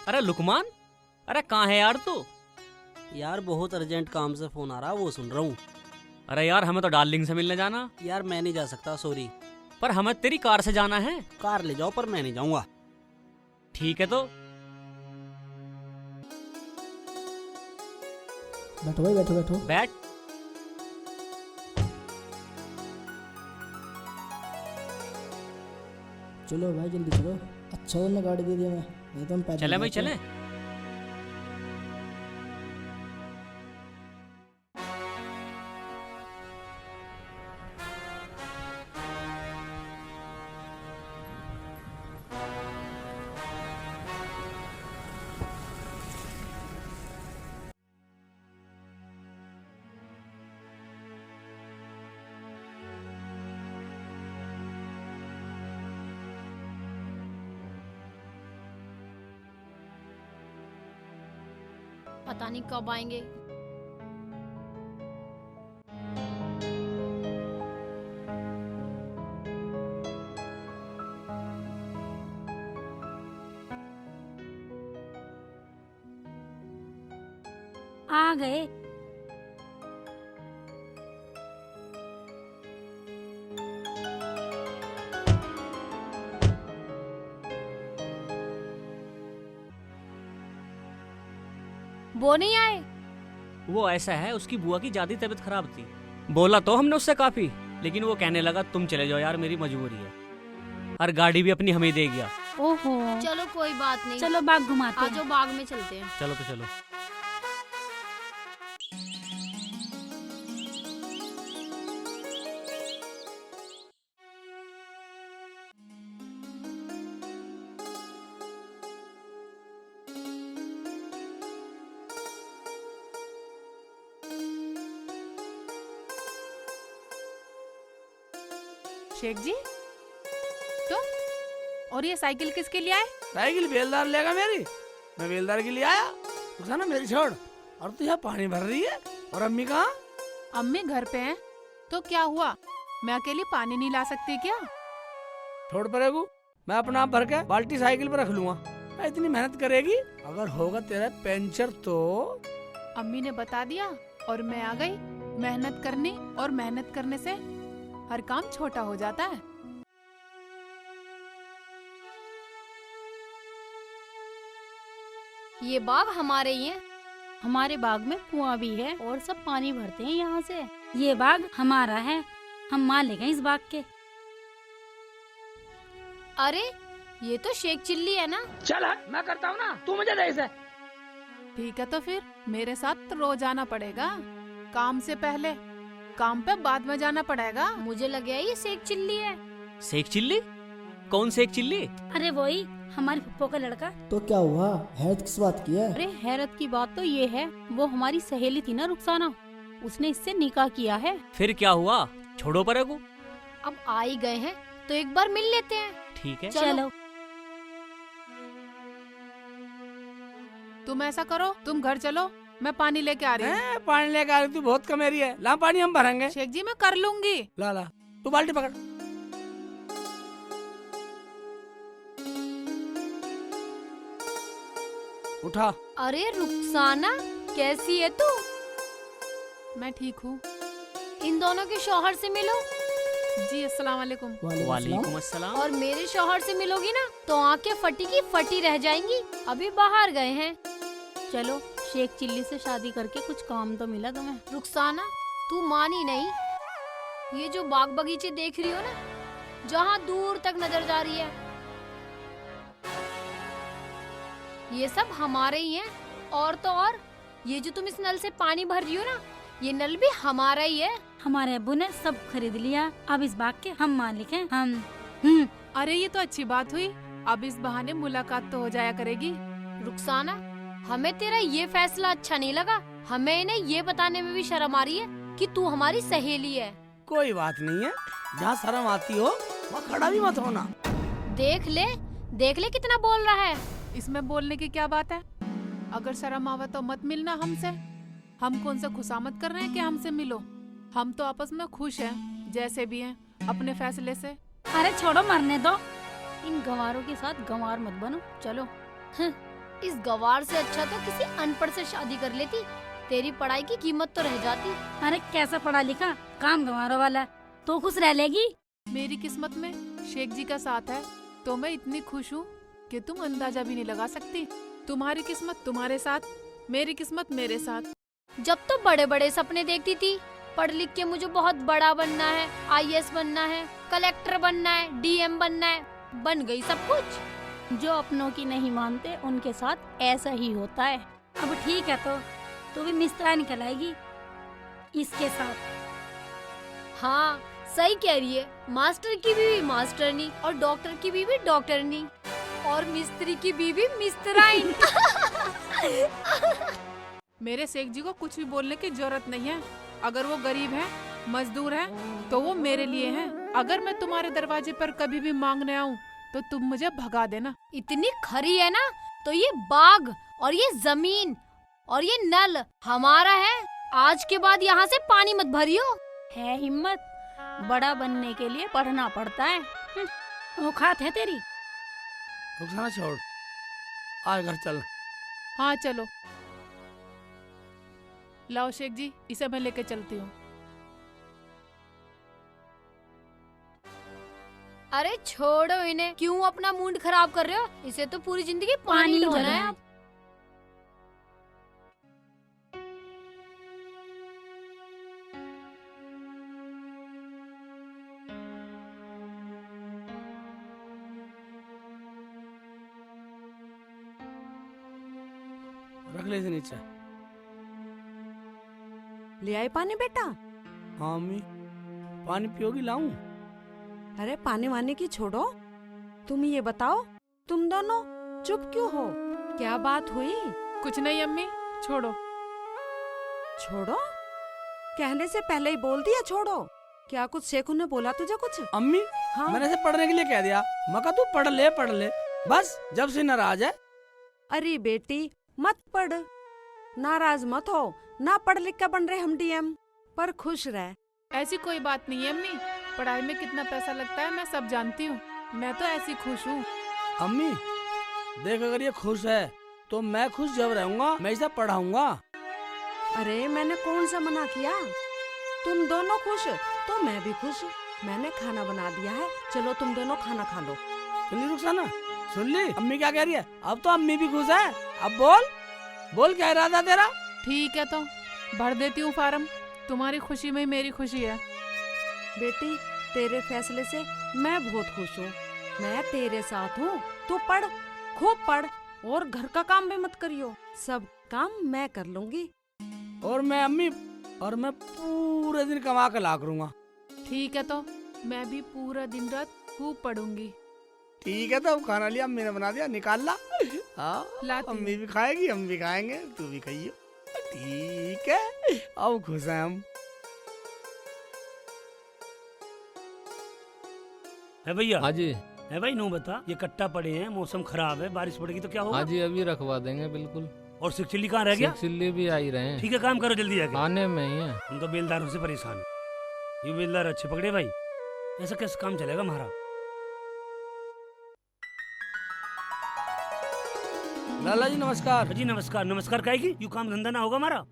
अरे लुकमान, अरे कहाँ है यार तू? यार बहुत अर्जेंट काम से फोन आ रहा, वो सुन रहा हूँ। अरे यार हमें तो डार्लिंग से मिलने जाना। यार मैं नहीं जा सकता, सॉरी। पर हमें तेरी कार से जाना है। कार ले जाओ, पर मैं नहीं जाऊंगा। ठीक है तो बैठो भाई, बैठो बैठो। बैठ। चलो भाई जल्दी चलो। अच्छा उन्होंने गाड़ी दे दी हमें, नहीं तो हम पैदल चले भाई जाते। चले। पता नहीं कब आएंगे। आ गए। वो नहीं आए? वो ऐसा है, उसकी बुआ की ज्यादा तबीयत खराब थी। बोला तो हमने उससे काफी, लेकिन वो कहने लगा तुम चले जाओ यार, मेरी मजबूरी है। और गाड़ी भी अपनी हमें दे गया। ओहो। चलो कोई बात नहीं, चलो बाग घुमाते आज हैं। बाग में चलते हैं। चलो तो चलो। शेख जी, तुम? और ये साइकिल किसके लिए आए? साइकिल बेलदार लेगा मेरी, मैं बेलदार के लिए आया। उसे ना मेरी छोड़। और तू यहाँ पानी भर रही है, और अम्मी कहाँ? अम्मी घर पे हैं। तो क्या हुआ, मैं अकेली पानी नहीं ला सकती क्या? छोड़ परेगू, मैं अपना आप भर के बाल्टी साइकिल पर रख लूंगा। मैं इतनी मेहनत करेगी, अगर होगा तेरा पंचर तो। अम्मी ने बता दिया और मैं आ गई। मेहनत करनी, और मेहनत करने से हर काम छोटा हो जाता है। ये बाग हमारे ही है। हमारे बाग में कुआं भी है और सब पानी भरते हैं यहाँ से। ये बाग हमारा है, हम मालिक हैं इस बाग के। अरे ये तो शेख चिल्ली है ना। चल हट, मैं करता हूँ ना, तू मुझे दे इसे। ठीक है तो फिर मेरे साथ रोज आना पड़ेगा। काम से पहले, काम पे बाद में जाना पड़ेगा। मुझे लगे ये शेख चिल्ली है। शेख चिल्ली? कौन शेख चिल्ली? अरे वही हमारे पप्पो का लड़का। तो क्या हुआ, हैरत किस बात की है? अरे हैरत की बात तो ये है, वो हमारी सहेली थी ना रुखसाना, उसने इससे निकाह किया है। फिर क्या हुआ? छोड़ो परेगू। अब आ ही गए हैं तो एक बार मिल लेते हैं। ठीक है चलो। तुम ऐसा करो, तुम घर चलो, मैं पानी लेके आ रही हूँ। पानी लेकर आ रही, तू बहुत कमेरी है। ला पानी हम भरेंगे। शेख जी मैं कर लूंगी। ला ला, तू बाल्टी पकड़। उठा। अरे रुखसाना, कैसी है तू? मैं ठीक हूँ। इन दोनों के शौहर से मिलो। जी अस्सलाम वालेकुम। वालेकुम अस्सलाम। और मेरे शौहर से मिलोगी ना तो आंखें फटी की फटी रह जाएंगी। अभी बाहर गए हैं। चलो, शेख चिल्ली से शादी करके कुछ काम तो मिला तुम्हें। रुखसाना, तू मानी नहीं। ये जो बाग बगीचे देख रही हो ना, जहाँ दूर तक नजर जा रही है, ये सब हमारे ही हैं। और तो और, ये जो तुम इस नल से पानी भर रही हो ना, ये नल भी हमारा ही है। हमारे अब्बू ने सब खरीद लिया, अब इस बाग के हम मालिक हैं। हम अरे ये तो अच्छी बात हुई, अब इस बहाने मुलाकात तो हो जाया करेगी। रुखसाना, हमें तेरा ये फैसला अच्छा नहीं लगा। हमें इन्हें ये बताने में भी शर्म आ रही है कि तू हमारी सहेली है। कोई बात नहीं है, जहाँ शर्म आती हो वहाँ खड़ा भी मत होना। देख ले कितना बोल रहा है। इसमें बोलने की क्या बात है? अगर शर्म आवा तो मत मिलना हमसे। हम कौन सा खुशामद कर रहे हैं कि हमसे मिलो? हम तो आपस में खुश हैं, जैसे भी हैं, अपने फैसले से। अरे छोड़ो, मरने दो। इन गंवारों के साथ गंवार मत बनो, चलो। इस गवार से अच्छा तो किसी अनपढ़ से शादी कर लेती, तेरी पढ़ाई की कीमत तो रह जाती। अरे कैसा पढ़ा लिखा, काम गंवारों वाला, तो खुश रह लेगी। मेरी किस्मत में शेख जी का साथ है तो मैं इतनी खुश हूँ कि तुम अंदाजा भी नहीं लगा सकती। तुम्हारी किस्मत तुम्हारे साथ, मेरी किस्मत मेरे साथ। जब तो बड़े बड़े सपने देखती थी, पढ़ लिख के मुझे बहुत बड़ा बनना है, IAS बनना है, कलेक्टर बनना है, DM बनना है, बन गई सब कुछ। जो अपनों की नहीं मानते उनके साथ ऐसा ही होता है। अब ठीक है तो भी मिस्त्रा निकल आएगी इसके साथ। हाँ सही कह रही है, मास्टर की बीवी मास्टरनी और डॉक्टर की बीवी डॉक्टरनी और मिस्त्री की बीवी मिस्त्राइन। मेरे शेख जी को कुछ भी बोलने की जरूरत नहीं है। अगर वो गरीब है, मजदूर है, तो वो मेरे लिए है। अगर मैं तुम्हारे दरवाजे पर कभी भी मांगने आऊँ तो तुम मुझे भगा देना। इतनी खरी है ना, तो ये बाग और ये जमीन और ये नल हमारा है। आज के बाद यहाँ से पानी मत भरियो। है हिम्मत, बड़ा बनने के लिए पढ़ना पड़ता है। औकात है तेरी। रुखसाना छोड़, आज घर चल। हाँ चलो। लाओ शेख जी, इसे मैं लेके चलती हूँ। अरे छोड़ो इन्हें, क्यों अपना मूड खराब कर रहे हो? इसे तो पूरी जिंदगी पानी ढोना भरना है। है। रख ले इसे नीचे। ले आई पानी बेटा? हाँ अम्मी, पानी पियोगी? लाऊं? अरे पानी वानी की छोड़ो, तुम ये बताओ तुम दोनों चुप क्यों हो? क्या बात हुई? कुछ नहीं अम्मी, छोड़ो। छोड़ो? कहने से पहले ही बोल दिया छोड़ो। क्या कुछ शेखू ने बोला तुझे कुछ? अम्मी, हाँ? मैंने इसे पढ़ने के लिए कह दिया, मका तू पढ़ ले बस। जब से नाराज है। अरे बेटी मत पढ़, नाराज मत हो। ना पढ़ लिख कर बन रहे हम DM, पर खुश रह। ऐसी कोई बात नहीं है अम्मी, पढ़ाई में कितना पैसा लगता है मैं सब जानती हूँ। मैं तो ऐसी खुश हूँ। अम्मी देख, अगर ये खुश है तो मैं खुश जब रहूंगा, मैं इसे पढ़ाऊंगा। अरे मैंने कौन सा मना किया? तुम दोनों खुश तो मैं भी खुश। मैंने खाना बना दिया है, चलो तुम दोनों खाना खा लो। सुन ली रुखसाना, सुन ली अम्मी क्या कह रही है? अब तो अम्मी भी खुश है। अब बोल क्या इरादा तेरा? ठीक है तो भर देती हूँ फार्म। तुम्हारी खुशी में मेरी खुशी है। बेटी तेरे फैसले से मैं बहुत खुश हूँ। मैं तेरे साथ हूँ। तू पढ़, खूब पढ़ और घर का काम भी मत करियो, सब काम मैं कर लूंगी। और मैं पूरे दिन कमा कर ला करूँगा। ठीक है तो मैं भी पूरा दिन रात खूब पढ़ूंगी। ठीक है तो खाना लिया, अम्मी ने बना दिया, निकाल ला। हाँ, लाती हूँ। अम्मी भी खाएगी, हम भी खाएंगे, तू भी खाइयो। ठीक है, अब खुश हैं हम। है भैया? हाँ जी। है भाई, नू बता, ये कट्टा पड़े हैं, मौसम खराब है, बारिश पड़ेगी तो क्या होगा? हाँ जी, अभी रखवा देंगे बिल्कुल। और सिकचिल्ली कहाँ रह गया? सिल्ली भी आ ही रहे हैं। ठीक है, काम करो जल्दी जाके। आने में ही है। हम तो बेलदारों से परेशान हैं। ये बेलदार अच्छे पकड़े भाई, ऐसा कैसे काम चलेगा हमारा? लाला जी नमस्कार। जी नमस्कार। नमस्कार काहेगी? यू काम धंधा ना होगा हमारा?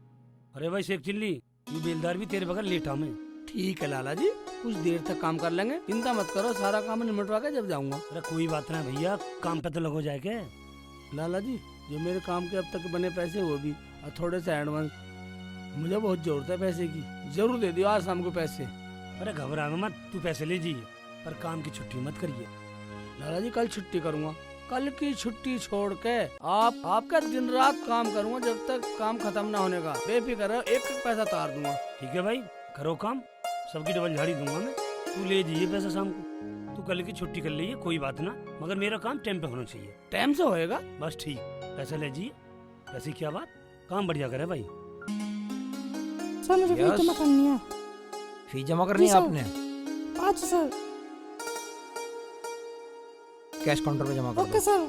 अरे भाई शेख चिल्ली, यू बेलदार भी तेरे बगैर लेटा में। ठीक है लाला जी, कुछ देर तक काम कर लेंगे, चिंता मत करो, सारा काम निमटवा के जब जाऊंगा। अरे कोई बात ना भैया, काम पे तो लगो जाए के। लाला जी, जो मेरे काम के अब तक बने पैसे वो भी, और थोड़े से एडवांस, मुझे बहुत जरूरत है पैसे की, जरूर दे दियो आज शाम को पैसे। अरे घबरा मत, तू पैसे ले जाइए, पर काम की छुट्टी मत करिए। लाला जी कल छुट्टी करूंगा, कल की छुट्टी छोड़ के आपका दिन रात काम करूंगा जब तक काम खत्म ना होने का। बेफिक्र रहो, एक एक पैसा तार दूंगा। ठीक है भाई, करो काम, सबकी डबल झाड़ी दूंगा मैं। तू ले जाइए पैसा शाम को, तू कल की छुट्टी कर लीजिए, कोई बात ना, मगर मेरा काम टाइम पे होना चाहिए। टाइम से होएगा? बस ठीक, पैसा ले जाइए। ऐसी क्या बात, काम बढ़िया करे भाई। सर मुझे फीस जमा करनी है। फीस जमा करनी है आपने? आज सर। कैश काउंटर पे जमा कर ओके सर।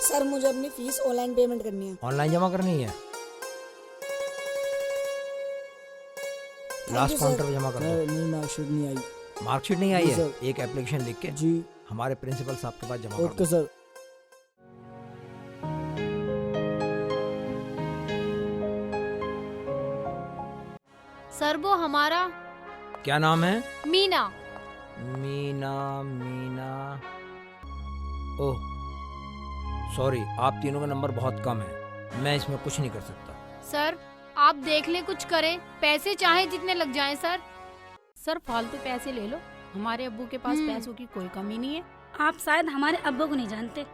सर मुझे अपनी फीस ऑनलाइन पेमेंट करनी है। ऑनलाइन जमा करनी है? लास्ट काउंटर पे जमा कर दो। नहीं मार्कशीट नहीं आई। मार्कशीट नहीं आई है? एक एप्लीकेशन लिख के जी हमारे प्रिंसिपल साहब के पास जमा कर दो। Okay sir. सर वो हमारा क्या नाम है? मीना। मीना। मीना। ओह सॉरी, आप तीनों का नंबर बहुत कम है, मैं इसमें कुछ नहीं कर सकता। सर आप देख ले कुछ करें, पैसे चाहे जितने लग जाएं सर। सर फालतू पैसे ले लो, हमारे अब्बू के पास पैसों की कोई कमी नहीं है। आप शायद हमारे अब्बू को नहीं जानते।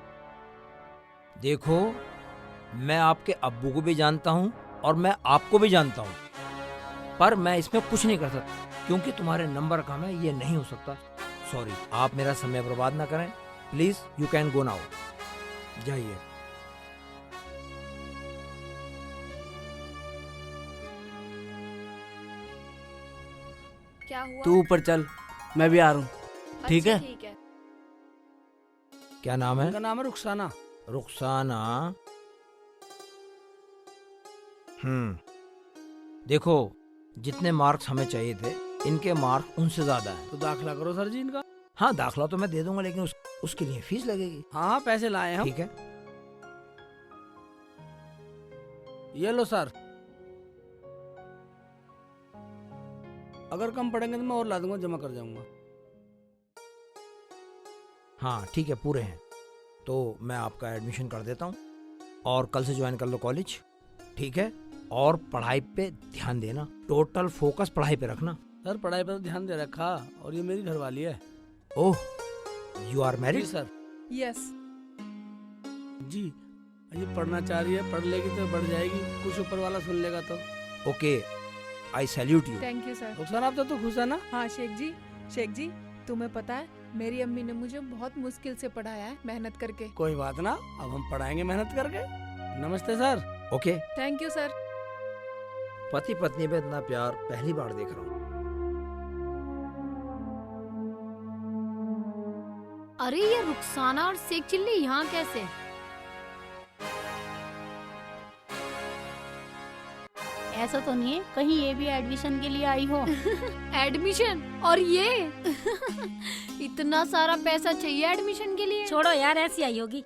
देखो, मैं आपके अब्बू को भी जानता हूँ और मैं आपको भी जानता हूँ, पर मैं इसमें कुछ नहीं कर सकता क्योंकि तुम्हारे नंबर कम है, ये नहीं हो सकता। सॉरी, आप मेरा समय बर्बाद ना करें। Please you can go now. जाइए। क्या हुआ? तू ऊपर चल, मैं भी आ रहा हूँ। ठीक है? ठीक है। क्या नाम है? उनका नाम है रुखसाना। रुखसाना। देखो, जितने मार्क्स हमें चाहिए थे, इनके मार्क्स उनसे ज्यादा हैं। तो दाखिला करो सर जी इनका। हाँ, दाखला तो मैं दे दूंगा, लेकिन उसके लिए फीस लगेगी। हाँ पैसे लाए हम। ठीक है। ये लो सर, अगर कम पड़ेंगे तो मैं और ला दूंगा, जमा कर जाऊंगा। हाँ ठीक है, पूरे हैं तो मैं आपका एडमिशन कर देता हूँ और कल से ज्वाइन कर लो कॉलेज। ठीक है? और पढ़ाई पे ध्यान देना, टोटल फोकस पढ़ाई पे रखना। सर पढ़ाई पर ध्यान दे रखा, और ये मेरी घरवाली है। Oh, you are married? Sir yes. जी, ये पढ़ना चाह रही है, पढ़ लेगी तो बढ़ जाएगी, कुछ ऊपर वाला सुन लेगा तो। Okay, I salute you. Thank you sir. Rukhsana आप तो खुश है ना? हाँ शेख जी तुम्हें पता है मेरी अम्मी ने मुझे बहुत मुश्किल से पढ़ाया है, मेहनत करके। कोई बात ना, अब हम पढ़ाएंगे मेहनत करके। नमस्ते sir. Okay. Thank you sir. पति पत्नी में इतना प्यार पहली बार देख रहा हूँ। अरे ये रुखसाना और शेख चिल्ली यहाँ कैसे? ऐसा तो नहीं है कहीं ये भी एडमिशन के लिए आई हो? एडमिशन? और ये इतना सारा पैसा चाहिए एडमिशन के लिए? छोड़ो यार, ऐसी आई होगी।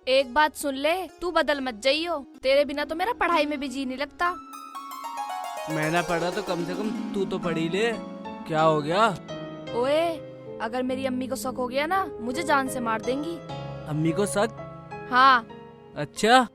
एक बात सुन ले, तू बदल मत जाइयो, तेरे बिना तो मेरा पढ़ाई में भी जी नहीं लगता। मैं ना पढ़ा तो कम से कम तू तो पढ़ी ले। क्या हो गया? ओए, अगर मेरी अम्मी को शक हो गया ना, मुझे जान से मार देंगी। अम्मी को शक? हाँ। अच्छा।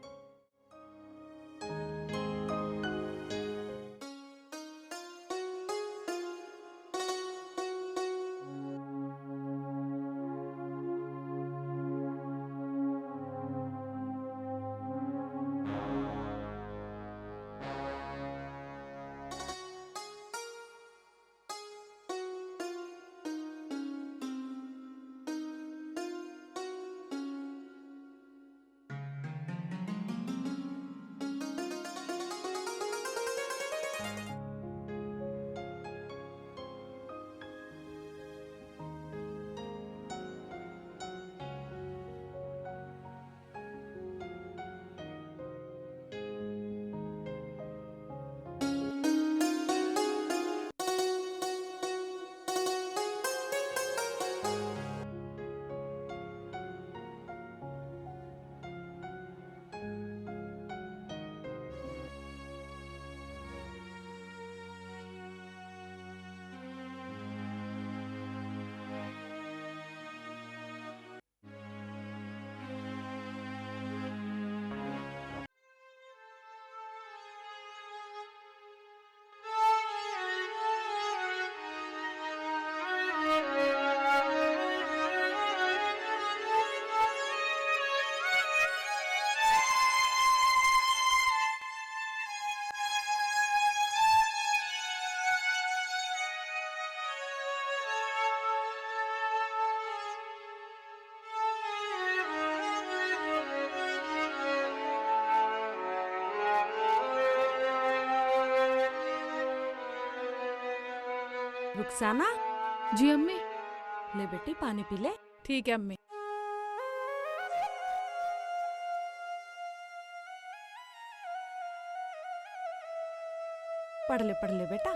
रुखसाना, जी अम्मी। ले बेटी पानी पी ले। ठीक है अम्मी। पढ़ ले बेटा।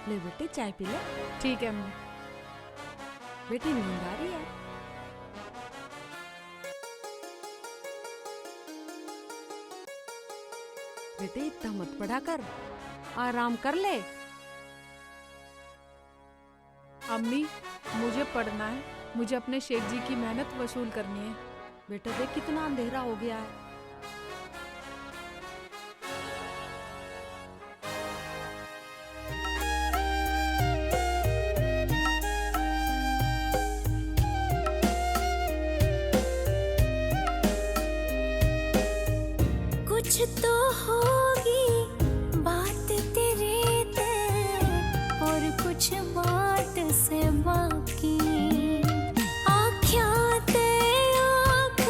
ले बेटे चाय पी ले। ठीक है अम्मी। बेटी नींद आ रही है? बेटे इतना मत पढ़ा कर, आराम कर ले। अम्मी मुझे पढ़ना है, मुझे अपने शेख जी की मेहनत वसूल करनी है। बेटा देख कितना अंधेरा हो गया है। कुछ तो होगी बात तेरे ते और कुछ बात से बाकी। आँखियाँ ते आँख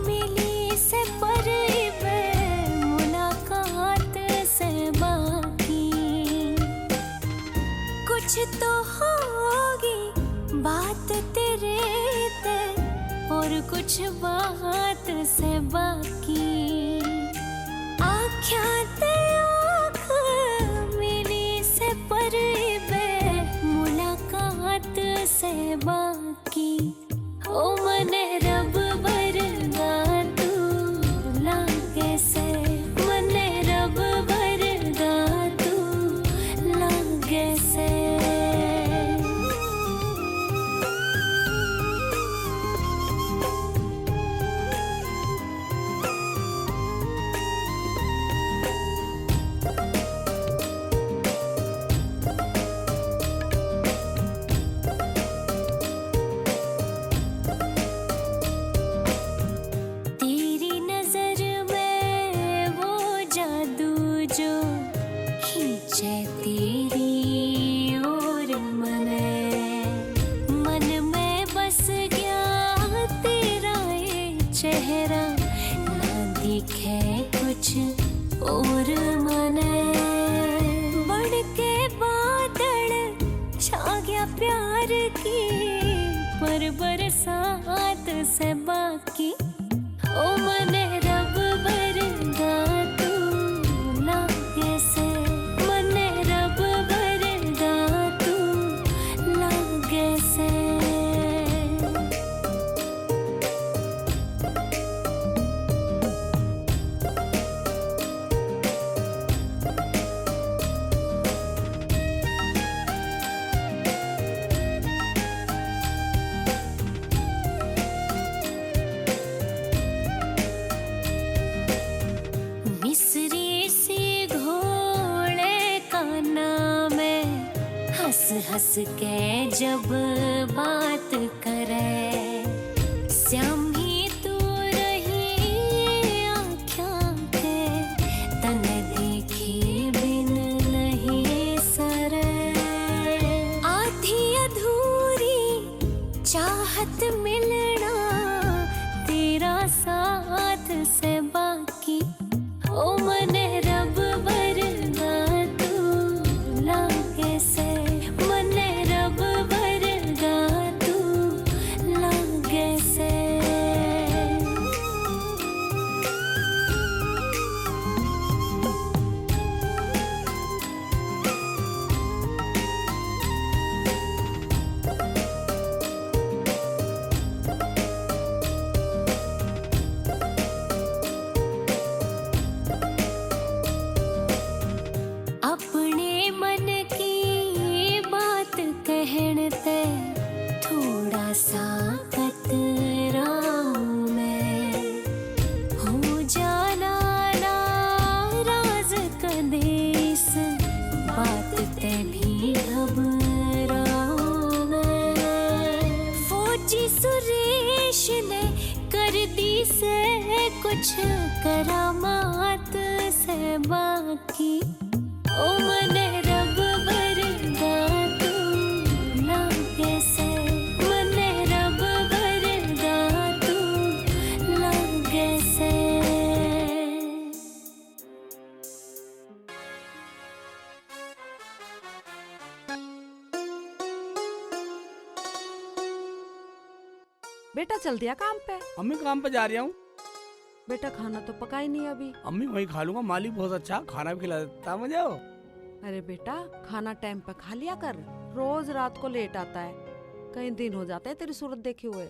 मिली से परे मुलाकात से बाकी। कुछ तो होगी बात तेरे ते और कुछ बात से बाकी। आँखें आँख मिली से परे मुलाकात से बाकी। ओ मने रब भरगा तू लागे से, मने रब भरगा तू लागे से। तेरी नजर में वो जादू जो खींचे तेरी ओर मन में बस गया तेरा ये चेहरा। ना दिखे कुछ और मने बढ़ के बादल छा गया प्यार की पर बरसात से बाकी। ओ मने रब भरगा तू लागे से, मने रब भरगा तू लागे से। मिस्री सी घोड़े का नाम है, हंस हंस के जब बात करे। श्याम ही तू रही आँखों के तन देखी बिन नहीं सरे। आधी अधूरी चाहत मिलना तेरा साथ से बाकी। ओ मने रब भरगा तू लागे से, मने रब भरगा तू लागे से। अपने मन की बात कहते थोड़ा सा कतराऊं मैं। हो जाना नाराज कदे इस बात ते भी घबराऊं मैं। फौजी सुरेश ने कर दी से कुछ करामात से बाकी। ओ मने रब भरगा तू लागे से, मने रब भरगा तू लागे से। बेटा चल दिया काम पे? अम्मी काम पे जा रहा हूँ। बेटा खाना तो पका ही नहीं अभी। अम्मी वही खा लूंगा, मालिक बहुत अच्छा खाना भी खिला देता मुझे। अरे बेटा, खाना टाइम पर खा लिया कर। रोज रात को लेट आता है, कई दिन हो जाते हैं तेरी सूरत देखे हुए।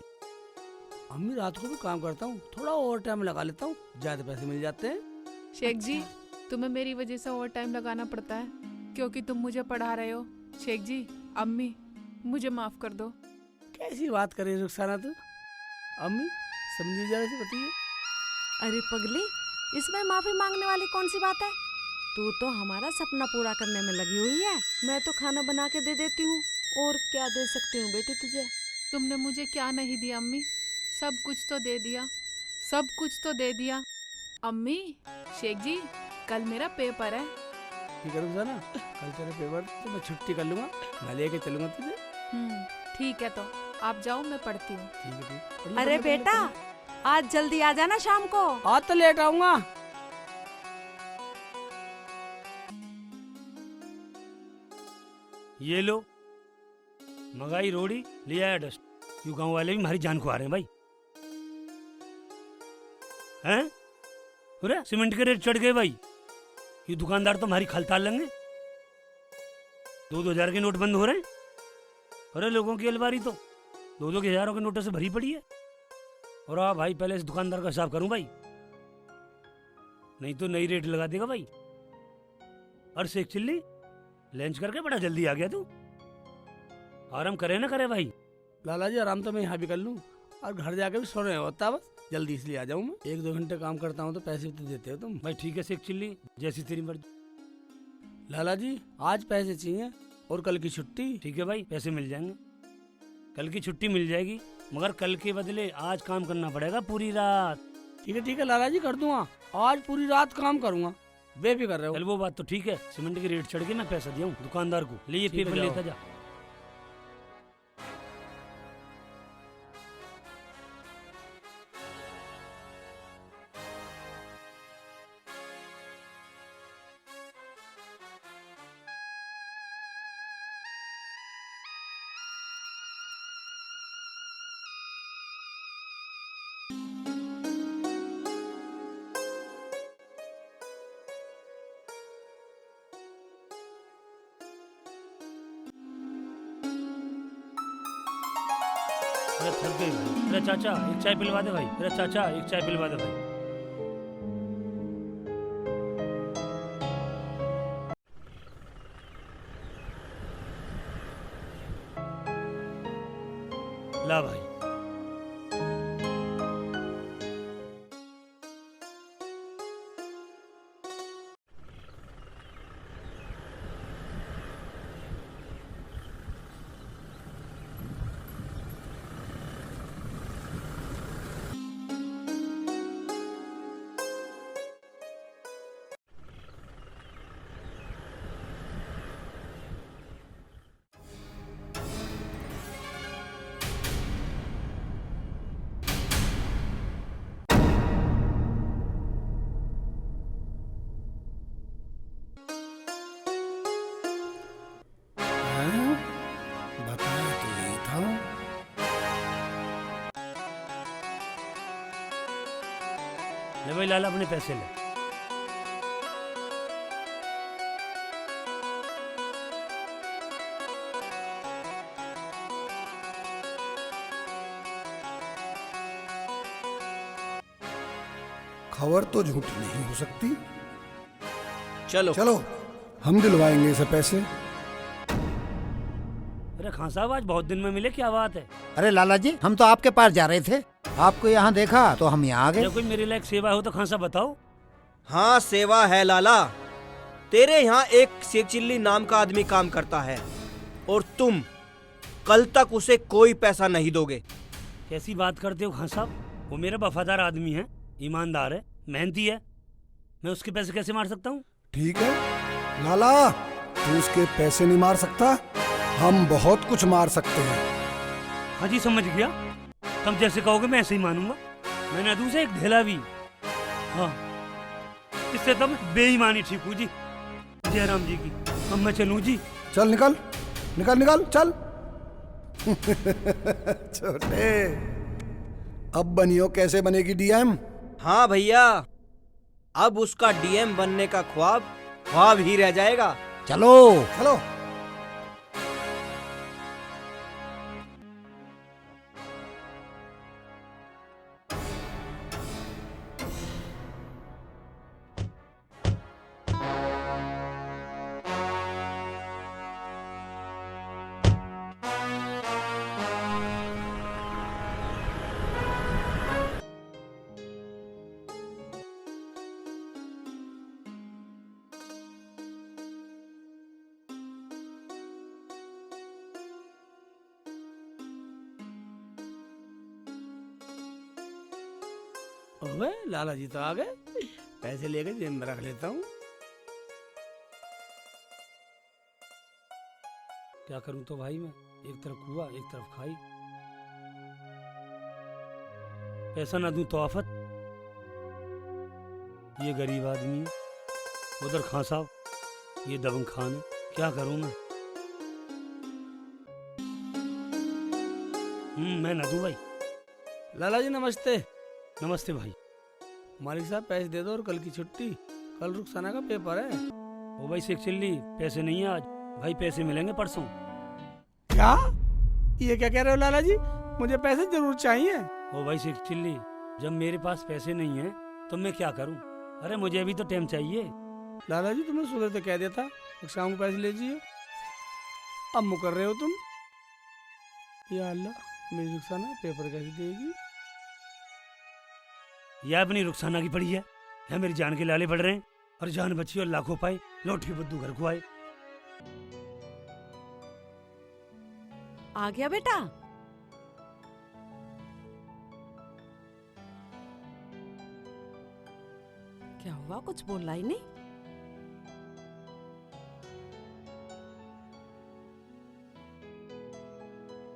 अम्मी रात को भी काम करता हूँ, थोड़ा ओवर टाइम लगा लेता हूँ, ज्यादा पैसे मिल जाते हैं। शेख जी, तुम्हें मेरी वजह से ओवर टाइम लगाना पड़ता है क्योंकि तुम मुझे पढ़ा रहे हो। शेख जी, अम्मी मुझे माफ कर दो। कैसी बात कर रही है रुखसाना तू? अम्मी समझी जरा से बताइए। अरे पगली, इसमें माफी मांगने वाली कौन सी बात है? तू तो हमारा सपना पूरा करने में लगी हुई है। मैं तो खाना बना के दे देती हूँ, और क्या दे सकती हूँ बेटी तुझे? तुमने मुझे क्या नहीं दिया अम्मी? सब कुछ तो दे दिया, सब कुछ तो दे दिया। अम्मी, शेख जी, कल मेरा पेपर है। ठीक है रुखसाना, कल तेरे पेपर तो मैं छुट्टी कर लूंगा, मैं लेके चलूंगा तुझे। ठीक है, तो आप जाओ, मैं पढ़ती हूँ। ठीक है ठीक। अरे बेटा, आज जल्दी आ जाना शाम को। आज तो लेट आऊंगा। ये लो, मंगाई रोड़ी, ले आया डस्ट। यू गांव वाले भी हमारी जान को आ रहे हैं भाई। हैं? अरे सीमेंट के रेट चढ़ गए भाई। ये दुकानदार तो हमारी खलताल लेंगे। 2,000 के नोट बंद हो रहे हैं। अरे लोगों की अलमारी तो 2-2 के हजारों के नोटों से भरी पड़ी है। और हाँ भाई, पहले इस दुकानदार का हिसाब करूं भाई, नहीं तो नई रेट लगा देगा भाई। और शेख चिल्ली, लंच करके बड़ा जल्दी आ गया तू। आराम करे ना करे भाई। लाला जी, आराम तो मैं यहाँ भी कर लूँ, और घर जाके भी सोने होता, बस जल्दी इसलिए आ जाऊँ मैं। 1-2 घंटे काम करता हूँ तो पैसे भी तो देते हो तुम भाई। ठीक है शेख चिल्ली, जैसी तेरी मर्जी। लाला जी, आज पैसे चाहिए और कल की छुट्टी। ठीक है भाई, पैसे मिल जाएंगे। कल की छुट्टी मिल जाएगी, मगर कल के बदले आज काम करना पड़ेगा पूरी रात। ठीक है लाला जी, कर दूंगा। आज पूरी रात काम करूंगा, बेफिक्र रहो। चल वो बात तो ठीक है। सीमेंट के रेट चढ़ के मैं पैसा दिया हूँ दुकानदार को। ले ये पेपर लेता जा। अरे थक गई भाई। अरे चाचा, एक चाय पिलवा दे भाई। अरे चाचा, एक चाय पिलवा दे भाई। ला भाई। बताया तो यही था। ले भाई लाला, अपने पैसे ले। खबर तो झूठी नहीं हो सकती। चलो चलो, हम दिलवाएंगे इसे पैसे। अरे खान साहब, आज बहुत दिन में मिले, क्या बात है? अरे लाला जी, हम तो आपके पास जा रहे थे, आपको यहाँ देखा तो हम यहाँ आ गए। कोई मेरे लायक सेवा हो तो खान साहब बताओ। हाँ, सेवा है लाला। तेरे यहाँ एक शेख चिल्ली नाम का आदमी काम करता है, और तुम कल तक उसे कोई पैसा नहीं दोगे। कैसी बात करते हो खान साहब? वो मेरा वफादार आदमी है, ईमानदार है, मेहनती है। मैं उसके पैसे कैसे मार सकता हूँ? ठीक है लाला, तू उसके पैसे नहीं मार सकता, हम बहुत कुछ मार सकते हैं। हाँ जी, समझ गया। तुम जैसे कहोगे मैं ऐसे ही मानूंगा। मैंने दूसरा एक ढेला भी। हाँ, इससे तुम बेईमानी ठीक हूँ जी। जयराम जी की। अब मैं चलूँ जी? चल निकल निकल निकल चल। छोटे, अब बनियो कैसे बनेगी डीएम? हाँ भैया, अब उसका डीएम बनने का ख्वाब ही रह जाएगा। चलो चलो। ओए लाला जी तो आ गए। पैसे लेके जेब में रख लेता हूँ। क्या करूं तो भाई मैं, एक तरफ कुआ एक तरफ खाई। पैसा ना दूं तो आफत। ये गरीब आदमी है, उधर खां साहब, ये दबंग खान है। क्या करूं मैं? मैं ना दूं भाई। लाला जी नमस्ते। नमस्ते भाई। मालिक साहब पैसे दे दो और कल की छुट्टी। कल रुखसाना का पेपर है। ओ भाई शेख चिल्ली, पैसे नहीं है आज भाई, पैसे मिलेंगे परसों। क्या? ये क्या कह रहे हो लाला जी? मुझे पैसे जरूर चाहिए। ओ भाई शेख चिल्ली, जब मेरे पास पैसे नहीं है तो मैं क्या करूं? अरे मुझे भी तो टाइम चाहिए। लाला जी तुमने सुबह तो कह दिया था शाम को पैसे ले जाइए। अब मुकर रहे हो तुम। या अल्लाह, मेरी रुखसाना पेपर कैसे देगी? यह अपनी रुखसाना की पड़ी है, या मेरी जान के लाले पड़ रहे हैं। और जान बची और लाखों पाए, लौट के बुद्धू घर को आए। आ गया बेटा? क्या हुआ, कुछ बोला ही नहीं?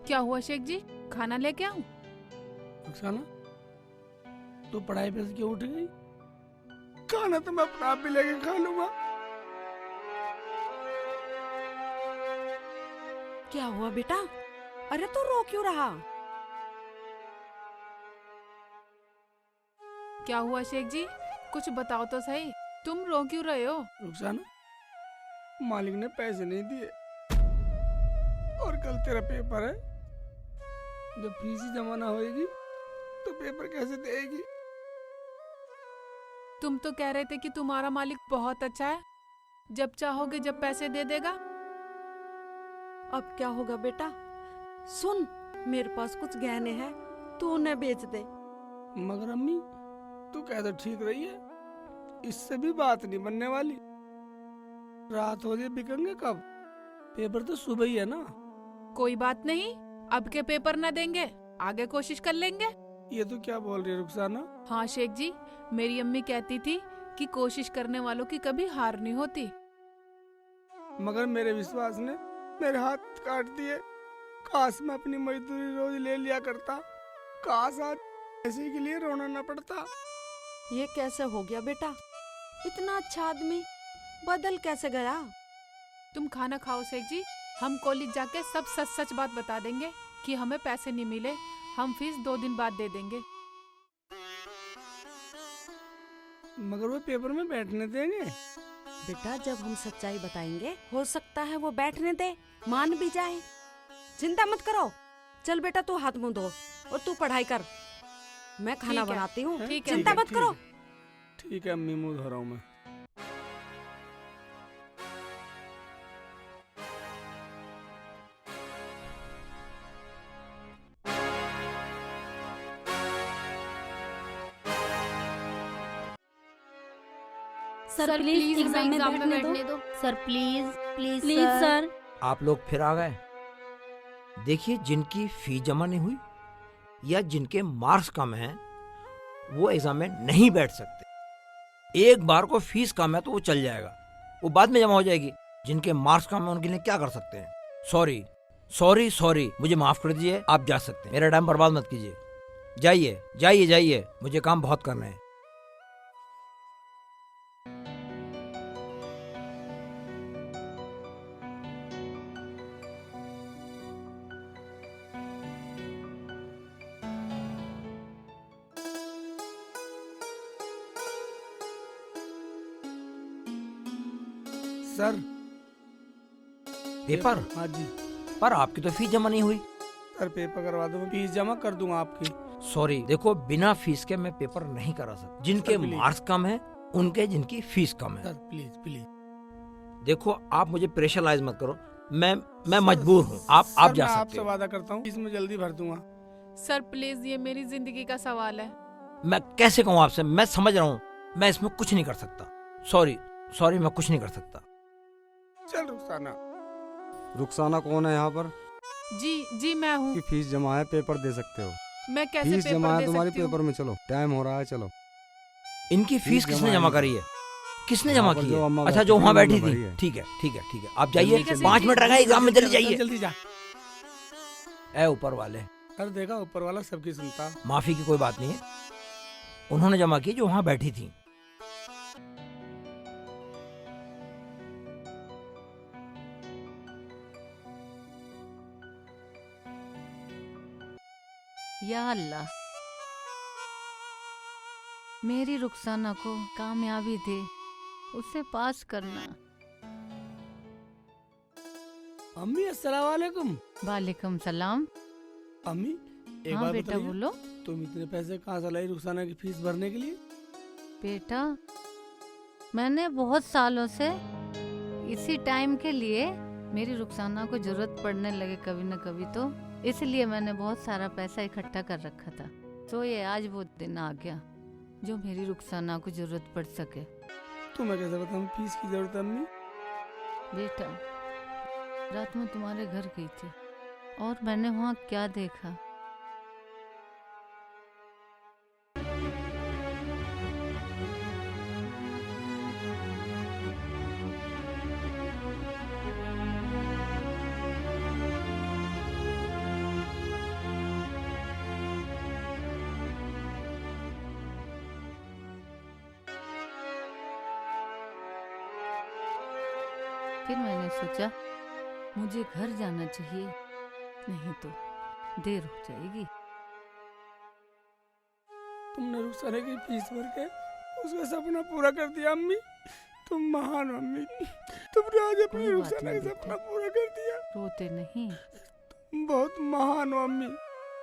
क्या हुआ शेख जी, खाना लेके आऊं? रुखसाना तो पढ़ाई पे से क्यों उठ गई? खाना तो मैं अपना आप भी लेके खा लूंगा। क्या हुआ बेटा? अरे तो रो क्यों रहा? क्या हुआ शेख जी, कुछ बताओ तो सही। तुम रो क्यों रहे हो? रुखसाना, मालिक ने पैसे नहीं दिए और कल तेरा पेपर है। जब फीस ही जमा ना होएगी तो पेपर कैसे देगी? तुम तो कह रहे थे कि तुम्हारा मालिक बहुत अच्छा है, जब चाहोगे जब पैसे दे देगा। अब क्या होगा बेटा? सुन, मेरे पास कुछ गहने हैं, तू उन्हें बेच दे। मगर अम्मी, तू कह तो ठीक रही है, इससे भी बात नहीं बनने वाली। रात हो जाए बिकेंगे कब? पेपर तो सुबह ही है ना। कोई बात नहीं, अब के पेपर ना देंगे, आगे कोशिश कर लेंगे। ये तो क्या बोल रही है रुखसाना? हाँ शेख जी, मेरी अम्मी कहती थी कि कोशिश करने वालों की कभी हार नहीं होती। मगर मेरे विश्वास ने मेरे हाथ काट दिए। काश मैं अपनी मजदूरी रोज ले लिया करता। काश आज पैसे के लिए रोना न पड़ता। ये कैसे हो गया बेटा? इतना अच्छा आदमी बदल कैसे गया? तुम खाना खाओ शेख जी, हम कॉलेज जाके सब सच सच बात बता देंगे कि हमें पैसे नहीं मिले, हम फीस 2 दिन बाद दे देंगे। मगर वो पेपर में बैठने देंगे? बेटा जब हम सच्चाई बताएंगे हो सकता है वो बैठने दे, मान भी जाए। चिंता मत करो। चल बेटा तू हाथ मुंह धो और तू पढ़ाई कर, मैं खाना बनाती हूँ। चिंता मत करो। ठीक है अम्मी, मुंह धो रहा हूँ मैं। सर प्लीज एग्जाम में बैठने दो। Sir please please please sir. आप लोग फिर आ गए। देखिए, जिनकी फी जमा नहीं हुई या जिनके मार्क्स कम हैं वो एग्जाम में नहीं बैठ सकते। एक बार को फीस कम है तो वो चल जाएगा, वो बाद में जमा हो जाएगी। जिनके मार्क्स कम है उनके लिए क्या कर सकते हैं? सॉरी सॉरी सॉरी, मुझे माफ कर दीजिए, आप जा सकते हैं। मेरा टाइम बर्बाद मत कीजिए। जाइए जाइए जाइए, मुझे काम बहुत करना है। Sir, paper? हाँ जी पर आपकी तो फीस जमा नहीं हुई। सर पेपर करवा दो, मैं फीस जमा कर दूंगा आपकी। सॉरी, देखो बिना फीस के मैं पेपर नहीं करा सकता। जिनके सर, प्लीज। मार्क्स कम है उनके जिनकी फीस कम है। Sir please please. देखो आप मुझे प्रेशराइज मत करो, मैं मजबूर हूँ। आप सर, जा मैं सकते आपसे हो। वादा करता हूँ फीस में जल्दी भर दूंगा। सर प्लीज, ये मेरी जिंदगी का सवाल है। मैं कैसे कहूँ आपसे, मैं समझ रहा हूँ, मैं इसमें कुछ नहीं कर सकता। सॉरी मैं कुछ नहीं कर सकता। चल रुखसाना। रुखसाना कौन है यहाँ पर? जी मैं हूँ। की फीस जमा है, पेपर दे सकते हो। मैं कैसे फीस पेपर जमा है दे तुम्हारी, सकती हूँ? पेपर में चलो, टाइम हो रहा है, चलो। इनकी फीस किसने जमा करी है? किसने वहाँ जमा पर की जो है? अम्मा अच्छा, बैठी जो थी, वहाँ बैठी उन्होंने थी। भरी है। ठीक है, आप जाइए। ठीक है, 5 मिनट रह गए एग्जाम में, जल्दी जाइए। जल्दी जा। ए ऊपर वाले, सर देखा, ऊपर वाला सबकी सुनता। माफी की कोई बात नहीं है। उन्होंने जमा की जो वहाँ बैठी थी। या अल्लाह, मेरी रुखसाना को कामयाबी दे, उसे पास करना। अम्मी अस्सलाम वालेकुम। वालेकुम सलाम। अम्मी एक हाँ बात बेटा बताइए, बोलो। तुम इतने पैसे कहाँ से लाई रुखसाना की फीस भरने के लिए? बेटा, मैंने बहुत सालों से इसी टाइम के लिए, मेरी रुखसाना को जरूरत पड़ने लगे कभी न कभी, तो इसलिए मैंने बहुत सारा पैसा इकट्ठा कर रखा था। तो ये आज वो दिन आ गया जो मेरी रुखसाना को जरूरत पड़ सके। तुम्हें कैसे बताऊँ फीस की जरूरत है अम्मी? बेटा, रात में तुम्हारे घर गई थी और मैंने वहाँ क्या देखा। फिर मैंने सोचा मुझे घर जाना चाहिए, नहीं तो देर हो जाएगी। तुमने रुखसाना की फीस भर के उसका सपना पूरा कर दिया अम्मी। तुम महान हो अम्मी। तुमने आज अपनी कोई बात रुखसाना नहीं का बेटा। सपना पूरा कर दिया। रोते नहीं। तुम बहुत महान हो अम्मी।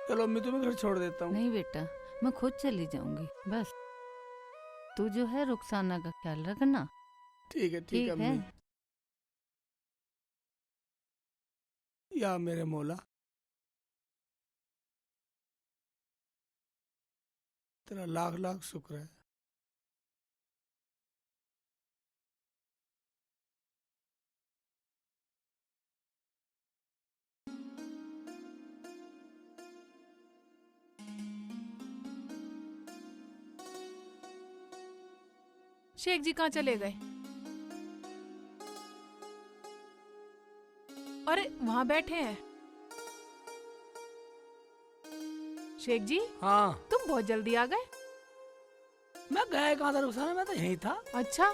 चलो अम्मी, तुम्हें घर छोड़ देता हूँ। नहीं बेटा, मैं खुद चली जाऊंगी। बस तू जो है रुखसाना का ख्याल रखना। ठीक है ठीक है। अम्मी। या मेरे मौला, तेरा लाख लाख शुक्र है। शेख जी कहाँ चले गए? अरे वहाँ बैठे हैं। शेख जी, हाँ, तुम बहुत जल्दी आ गए। मैं गया कहाँ था रुखसाना? मैं तो यहीं था। अच्छा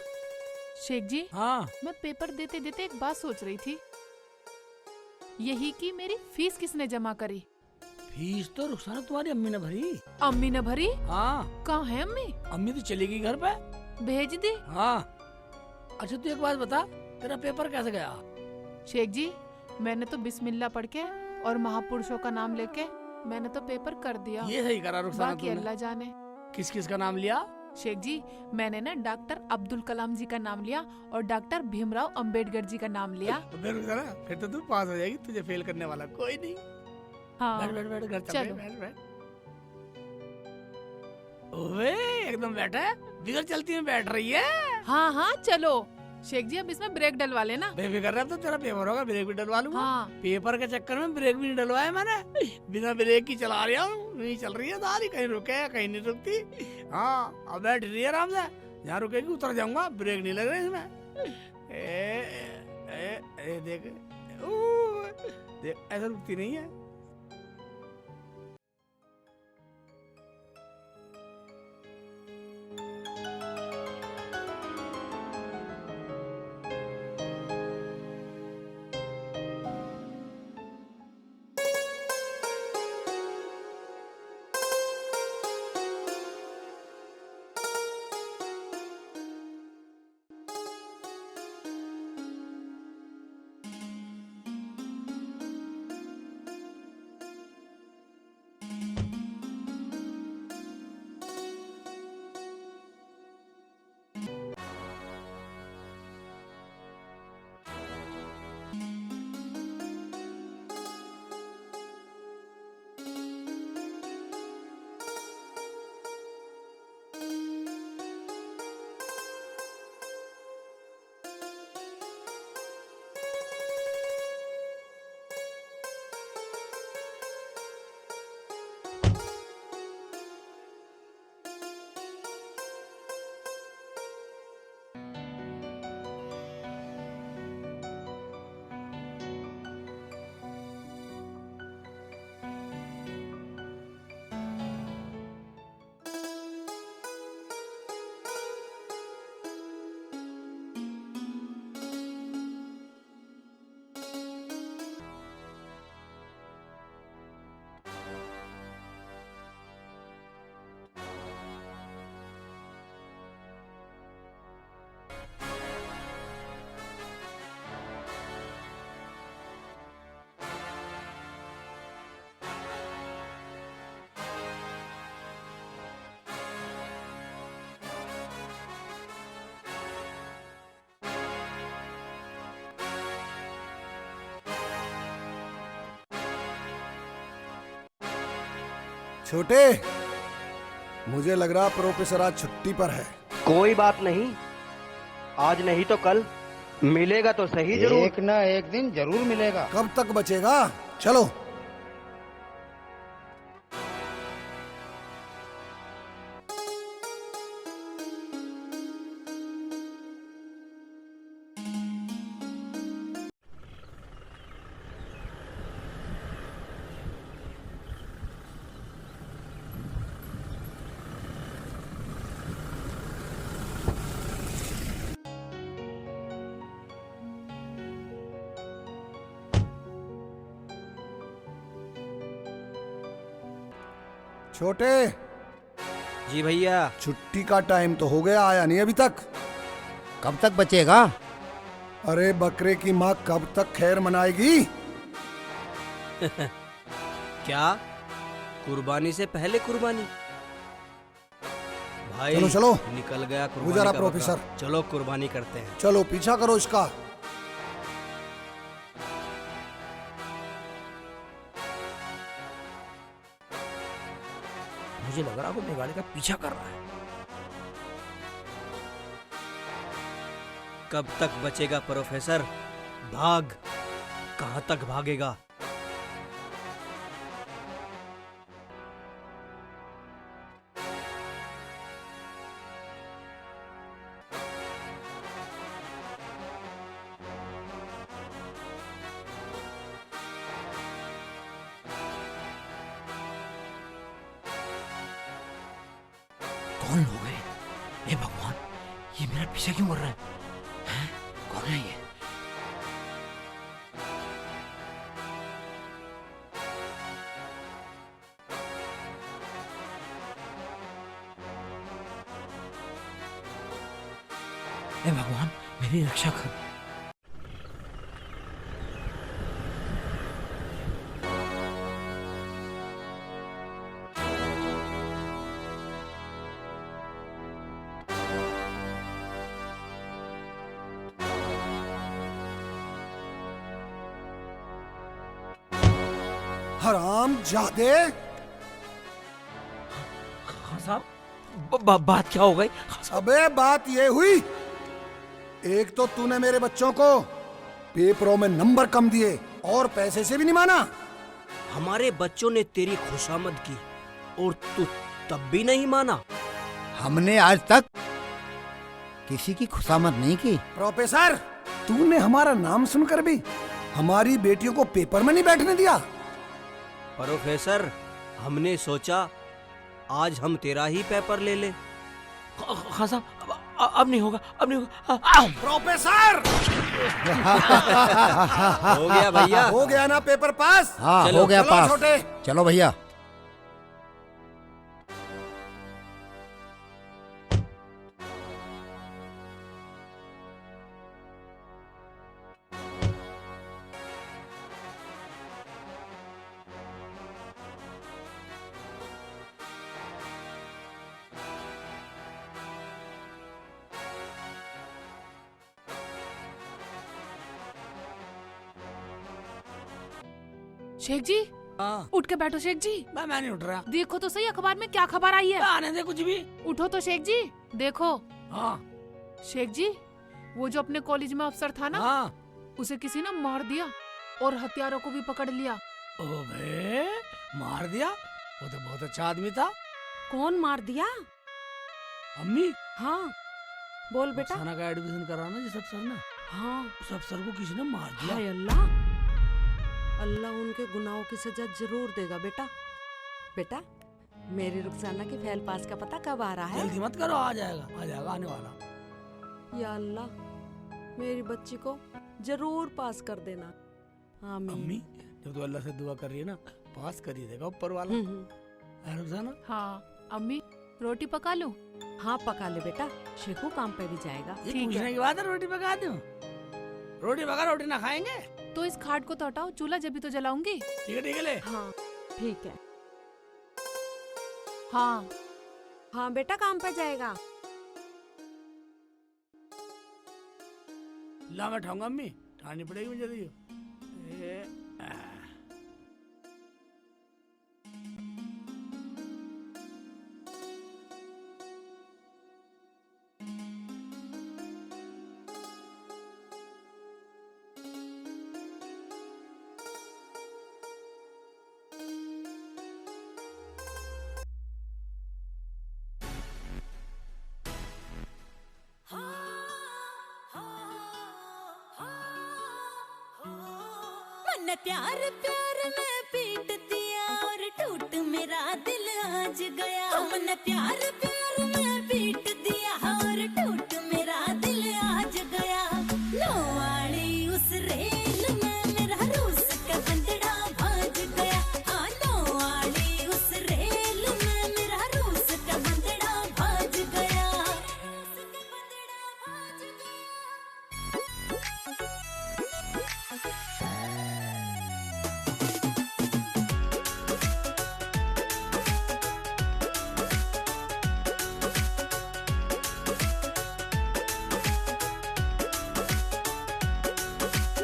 शेख जी, हाँ, मैं पेपर देते देते एक बात सोच रही थी, यही कि मेरी फीस किसने जमा करी? फीस तो रुखसाना तुम्हारी अम्मी ने भरी। अम्मी ने भरी? हाँ। कहाँ है अम्मी? अम्मी तो चली गई घर पे। भेज दी? हाँ। अच्छा तू एक बात बता, तेरा पेपर कैसे गया? शेख जी, मैंने तो बिस्मिल्लाह पढ़ के और महापुरुषों का नाम लेके मैंने तो पेपर कर दिया। ये सही करा रुखसाना बाकी तूने। अल्लाह जाने। किस किस का नाम लिया? शेख जी, मैंने ना डॉक्टर अब्दुल कलाम जी का नाम लिया और डॉक्टर भीमराव अंबेडकर जी का नाम लिया। फिर तो तू पास हो जाएगी, तुझे फेल करने वाला कोई नहीं। हाँ। बैठ बैठ बैठ, घर चल चलो। बैठ बैठ। ओए एकदम बैठा है, बिगड़ चलती में बैठ रही है। हाँ हाँ चलो। शेख जी, अब इसमें ब्रेक डलवा लेना। बेफिक्र रह, तो तेरा पेपर होगा, ब्रेक भी डलवा लूंगा। हाँ। पेपर के चक्कर में ब्रेक भी नहीं डलवाया मैंने, बिना ब्रेक की चला रहा हूँ। नहीं चल रही है दारी, कहीं रुके कहीं नहीं रुकती। हाँ, अब बैठ रही है आराम से। जहाँ रुकेगी उतर जाऊंगा, ब्रेक नहीं लग रहा इसमें। देख देख, ऐसा रुकती नहीं है। छोटे, मुझे लग रहा प्रोफेसर आज छुट्टी पर है। कोई बात नहीं, आज नहीं तो कल मिलेगा तो सही जरूर। एक ना एक दिन जरूर मिलेगा। कब तक बचेगा? चलो। छोटे। जी भैया। छुट्टी का टाइम तो हो गया, आया नहीं अभी तक। कब तक बचेगा? अरे बकरे की माँ कब तक खैर मनाएगी? क्या कुर्बानी से पहले कुर्बानी? भाई चलो चलो, निकल गया कुर्बानी गुजारा का प्रोफेसर। वक्त। चलो कुर्बानी करते हैं। चलो पीछा करो इसका। मुझे लग रहा है वो मेरे गाड़ी का पीछा कर रहा है। कब तक बचेगा प्रोफेसर? भाग। कहां तक भागेगा? कौन लोग हैं? हे भगवान, ये मेरा पीछा क्यों कर रहा है? हैं? कौन है ये? हे भगवान, मेरी रक्षा कर। हराम जादे। खान साहब, बात क्या हो गई? अबे बात ये हुई, एक तो तूने मेरे बच्चों को पेपरों में नंबर कम दिए और पैसे से भी नहीं माना। हमारे बच्चों ने तेरी खुशामद की और तू तब भी नहीं माना। हमने आज तक किसी की खुशामद नहीं की। प्रोफेसर, तूने हमारा नाम सुनकर भी हमारी बेटियों को पेपर में नहीं बैठने दिया। प्रोफेसर, हमने सोचा आज हम तेरा ही पेपर ले ले। खान साहब, अब नहीं होगा, अब नहीं होगा। प्रोफेसर! हो गया भैया। हो गया ना पेपर पास? हाँ, हो गया चलो पास। छोटे। चलो भैया। शेख जी, उठ के बैठो शेख जी। मैं नहीं उठ रहा। देखो तो सही अखबार में क्या खबर आई है। आने दे कुछ भी। उठो तो शेख जी, देखो। हाँ। शेख जी, वो जो अपने कॉलेज में अफसर था ना, उसे किसी ने मार दिया और हथियारों को भी पकड़ लिया। ओबे, मार दिया? वो तो बहुत अच्छा आदमी था। कौन मार दिया? अम्मी। हाँ, बोल बेटा। रक्साना का एडमिशन कराना जिस अफसर ने, हाँ, उस अफसर को किसी ने मार दिया। हाय अल्लाह, अल्लाह उनके गुनाहों की सजा जरूर देगा बेटा। बेटा, मेरी रुखसाना की फेल पास का पता कब आ रहा है? जल्दी मत करो, आ जाएगा आने वाला। या अल्लाह, मेरी बच्ची को जरूर पास कर देना। आमीन। अम्मी, जब तो अल्लाह से दुआ कर रही है ना, पास कर ही देगा ऊपर वाला। रुखसाना? हाँ अम्मी, रोटी पका लूं? हाँ पका ले बेटा, शेखू काम पे भी जाएगा। ये पूछने की बात है, रोटी पका दूं? रोटी पका, रोटी ना खाएंगे तो इस खाट को तो हटाओ, चूल्हा जब भी तो जलाऊंगी। ठीक है ले। हाँ ठीक है। हाँ हाँ बेटा, काम पे जाएगा। ला मैं ठाऊंगा अम्मी, ठानी पड़ेगी मुझे। दियो हमने प्यार प्यार में पीट दिया और टूट मेरा दिल आज गया। हमने प्यार प्यार में पीट दिया और टूट मेरा दिल आज गया। लो वाली उस रेल में मेरा रूस का बंदड़ा भाज गया। हाँ लो वाली उस रेल में मेरा रूस का बंदड़ा भाज गया।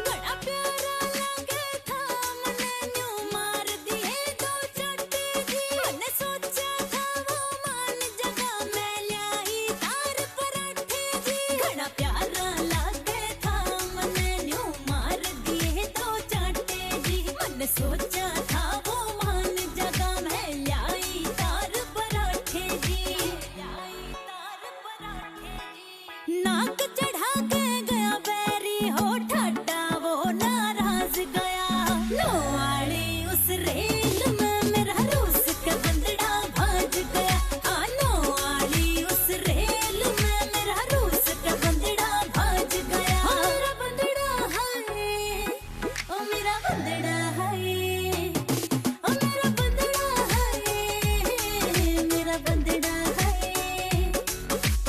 बड़ा प्यारा लगे था मने न्यू मार दिए दो चट्टे जी। मैंने सोचा था वो मान जगह मैं लाई तार पराठे जी। बड़ा प्यारा लगे था मने न्यू मार दिए दो चट्टे जी। मैंने सोचा था वो मान जगह मैं लाई तार पराठे जी। नाक चढ़ा के गया बैरी हो ठड्डा वो नाराज गया। लो वाली उस रेल में मेरा रूस का बंदड़ा भाज गया। हाँ लो वाली उस रेल में मेरा रूस का बंदड़ा भाज गया। मेरा बंदड़ा है ओ मेरा बंदड़ा है ओ मेरा बंदड़ा है मेरा बंदड़ा है।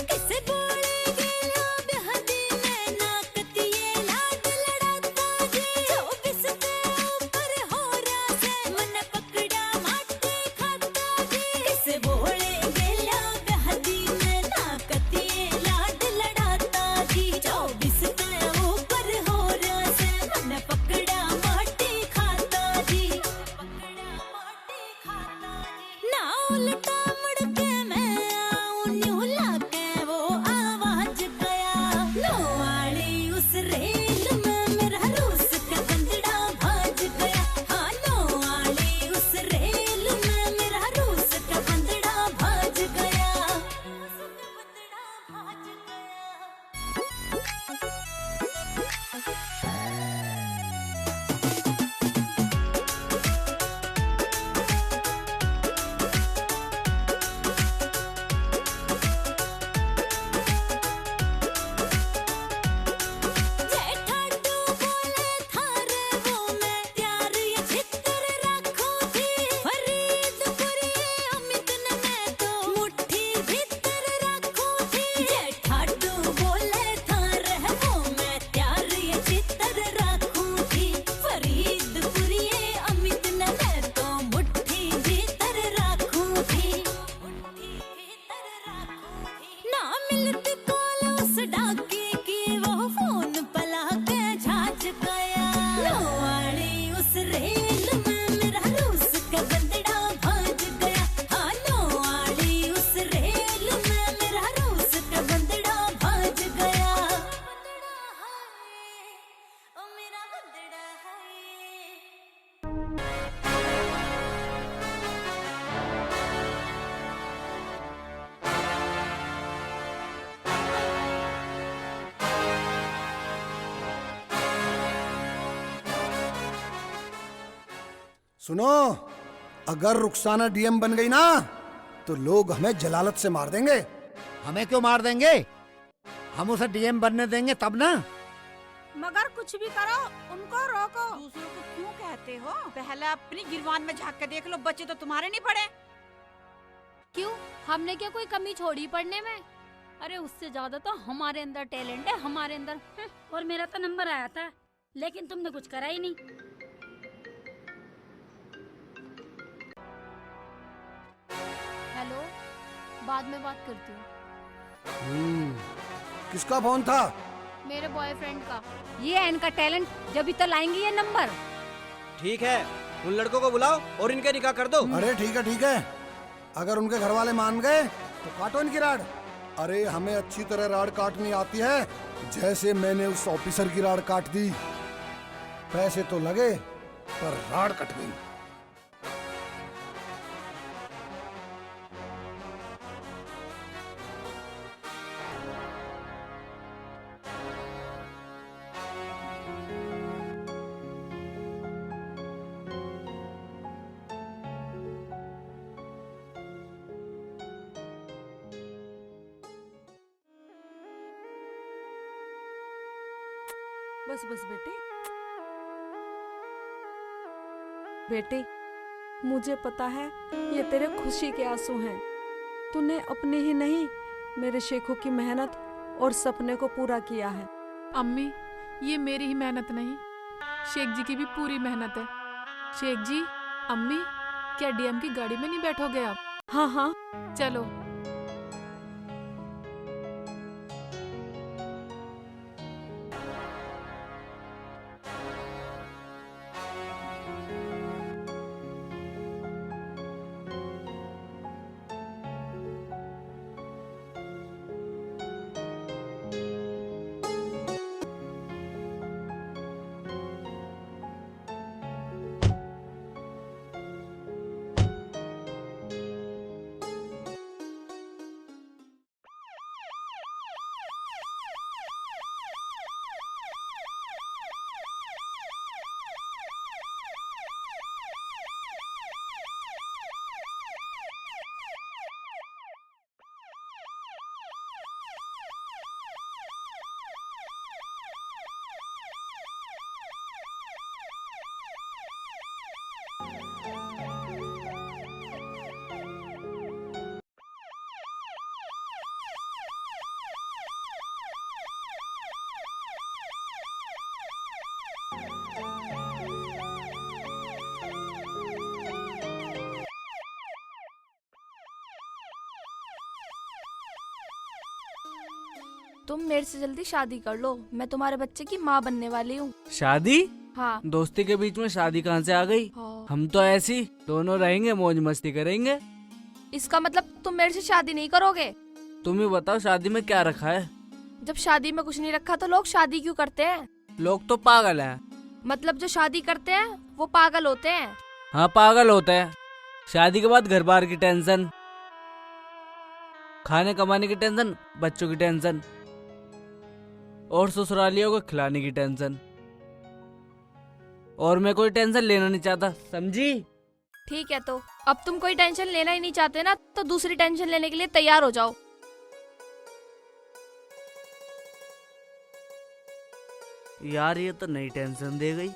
किसे बोले गेला बेहदी में नाकतिये लाड लड़ाता जी। 24 के ऊपर हो रहा से मन पकड़ा माटी खाता जी। किसे बोले गेला बेहदी में नाकतिये लाड लड़ाता जी। 24 के ऊपर हो रहा से मन पकड़ा माटी खाता जी। ना उल्टा मुड़ के मैं आऊं न्यू लाके वो आवाज गया। लो वाली उस रेल में मेरा रूस का बंदड़ा भाज गया। हाँ लो वाली उस रेल में मेरा रूस का बंदड़ा भाज गया। जेठाडू बोले थारे वो मैं प्यार ये छितर रखूं थी। फरीदपुरी अमित ने मैं तो मुट्ठी भीतर रखूं थी। जेठाडू बोले थारे वो मैं प्यार ये छितर रखूं थी। फरीदपुरी अमित ने मैं तो मुट्ठी भीतर रखूं थी। ना मिलती कॉल उस डाकी की वो फोन पला के झाज गया। लो वाली उस रेल में मेरा रूस का बंदड़ा भाज गया। हाँ लो वाली उस रेल में मेरा रूस का बंदड़ा भाज गया। ओ मेरा बंदड़ा सुनो, अगर रुखसाना डीएम बन गई ना तो लोग हमें जलालत से मार देंगे। हमें क्यों मार देंगे? हम उसे डीएम बनने देंगे तब ना। मगर कुछ भी करो उनको रोको। दूसरों को क्यों कहते हो? पहले अपनी गिरवान में झांक के देख लो, बच्चे तो तुम्हारे नहीं पड़े। क्यों, हमने क्या कोई कमी छोड़ी पढ़ने में? अरे उससे ज्यादा तो हमारे अंदर टैलेंट है, हमारे अंदर। और मेरा तो नंबर आया था, लेकिन तुमने कुछ करा ही नहीं। हेलो, बाद में बात करती हूँ। किसका फोन था? मेरे बॉयफ्रेंड का। ये है इनका टैलेंट, जब तक लाएंगे ये नंबर। ठीक है, उन लड़कों को बुलाओ और इनके निकाह कर दो। अरे ठीक है ठीक है, अगर उनके घर वाले मान गए तो काटो इनकी राड। अरे हमें अच्छी तरह राड काटनी आती है, जैसे मैंने उस ऑफिसर की राड काट दी। पैसे तो लगे पर राड कट गई। बस बस बेटे। बेटे, मुझे पता है ये तेरे खुशी के आंसू हैं। तूने अपनी ही नहीं, मेरे शेखू की मेहनत और सपने को पूरा किया है। अम्मी, ये मेरी ही मेहनत नहीं, शेख जी की भी पूरी मेहनत है। शेख जी, अम्मी, क्या डीएम की गाड़ी में नहीं बैठोगे आप? हाँ हाँ चलो। तुम मेरे से जल्दी शादी कर लो, मैं तुम्हारे बच्चे की माँ बनने वाली हूँ। शादी? हाँ। दोस्ती के बीच में शादी कहाँ से आ गई? हाँ। हम तो ऐसी दोनों रहेंगे, मौज मस्ती करेंगे। इसका मतलब तुम मेरे से शादी नहीं करोगे? तुम ही बताओ शादी में क्या रखा है? जब शादी में कुछ नहीं रखा तो लोग शादी क्यों करते हैं? लोग तो पागल हैं। मतलब जो शादी करते हैं वो पागल होते हैं? हाँ, पागल होते हैं। शादी के बाद घर बार की टेंशन, खाने कमाने की टेंशन, बच्चों की टेंशन और ससुरालियों को खिलाने की टेंशन। और मैं कोई टेंशन लेना नहीं चाहता, समझी? ठीक है, तो अब तुम कोई टेंशन लेना ही नहीं चाहते ना, तो दूसरी टेंशन लेने के लिए तैयार हो जाओ। यार ये तो नई टेंशन दे गई।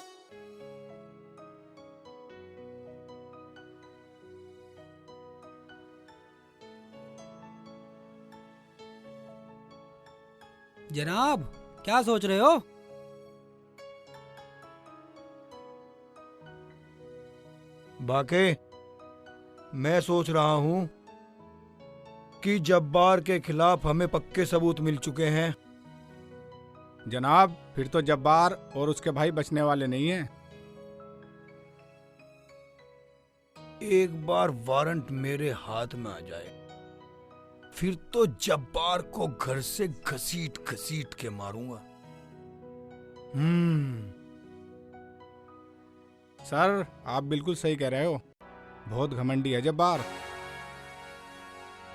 जनाब, क्या सोच रहे हो? बाके, मैं सोच रहा हूं कि जब्बार के खिलाफ हमें पक्के सबूत मिल चुके हैं। जनाब, फिर तो जब्बार और उसके भाई बचने वाले नहीं हैं। एक बार वारंट मेरे हाथ में आ जाए, फिर तो जब्बार को घर से घसीट घसीट के मारूंगा। सर, आप बिल्कुल सही कह रहे हो, बहुत घमंडी है जब्बार।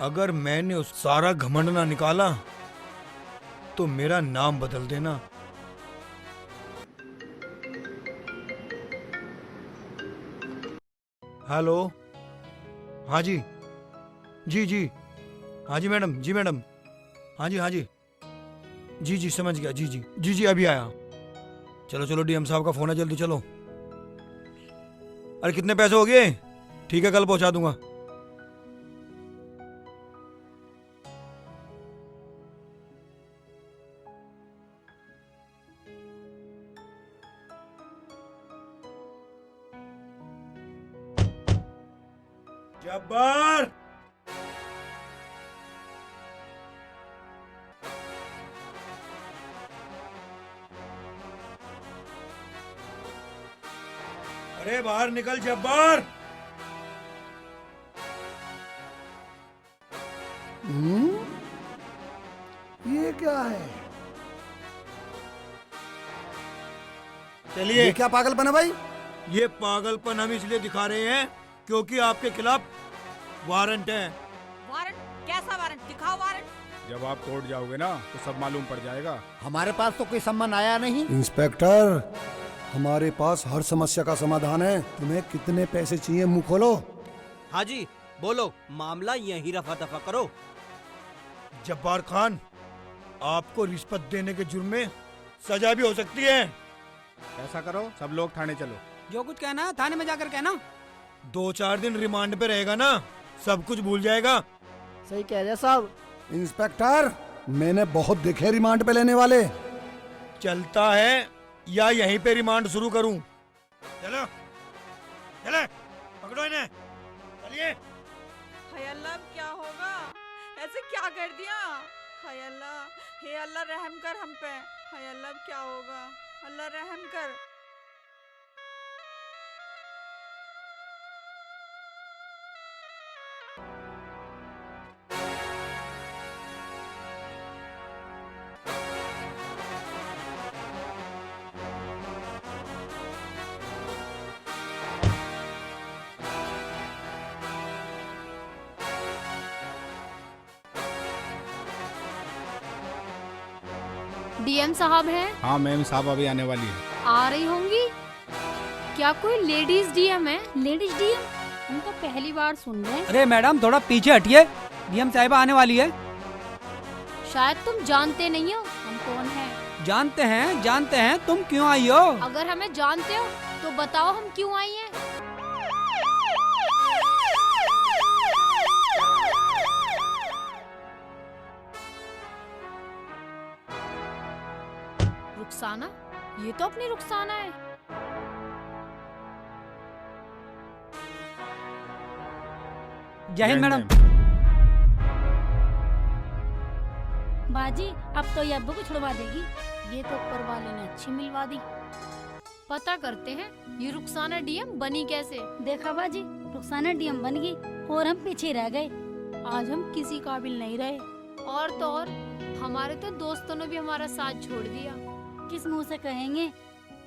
अगर मैंने उस सारा घमंड ना निकाला तो मेरा नाम बदल देना। हेलो, हाँ जी, जी हाँ जी मैडम, जी मैडम, हाँ जी जी समझ गया, जी अभी आया। चलो डीएम साहब का फोन है, जल्दी चलो। अरे कितने पैसे हो गए? ठीक है, कल पहुंचा दूंगा। जब्बार, अरे बाहर निकल जब्बार। ये क्या है? चलिए। ये क्या पागलपन है भाई? ये पागलपन हम इसलिए दिखा रहे हैं क्योंकि आपके खिलाफ वारंट है। वारंट? कैसा वारंट? दिखाओ वारंट। जब आप कोर्ट जाओगे ना तो सब मालूम पड़ जाएगा। हमारे पास तो कोई सम्मन आया नहीं। इंस्पेक्टर, हमारे पास हर समस्या का समाधान है। तुम्हें कितने पैसे चाहिए, मुंह खोलो। हाँ जी, बोलो, मामला यही रफा दफा करो। जब्बार खान, आपको रिश्वत देने के जुर्म में सजा भी हो सकती है। ऐसा करो, सब लोग थाने चलो। जो कुछ कहना है थाने में जाकर कहना। 2-4 दिन रिमांड पे रहेगा ना, सब कुछ भूल जाएगा। सही कह रहे साहब। इंस्पेक्टर, मैंने बहुत देखे रिमांड पे लेने वाले। चलता है या यहीं पे रिमांड शुरू करूं? चलो चले, पकड़ो इन्हें, चलिए। हाय अल्लाह, अब क्या होगा? ऐसे क्या कर दिया? हाय अल्लाह, हे अल्लाह रहम कर हम पे। हाय अल्लाह, अब क्या होगा? अल्लाह रहम कर। डीएम साहब हैं? हाँ मैम साहब अभी आने वाली है। आ रही होंगी। क्या कोई लेडीज डीएम है? Ladies DM? हम तो पहली बार सुन रहे हैं। अरे मैडम थोड़ा पीछे हटिए, डीएम साहिबा आने वाली है। शायद तुम जानते नहीं हो हम कौन हैं। जानते हैं, तुम क्यों आई हो? अगर हमें जानते हो तो बताओ हम क्यों आई हैं। रुखसाना, ये तो अपनी रुखसाना है। जय हिंद मैडम। बाजी अब तो ये अब्बू को छुड़वा देगी। ये तो ऊपर वाले ने अच्छी मिलवा दी। पता करते हैं ये रुखसाना डीएम बनी कैसे। देखा बाजी, रुखसाना डीएम बन गई और हम पीछे रह गए। आज हम किसी काबिल नहीं रहे। और तो और हमारे तो दोस्तों ने भी हमारा साथ छोड़ दिया। किस मुंह से कहेंगे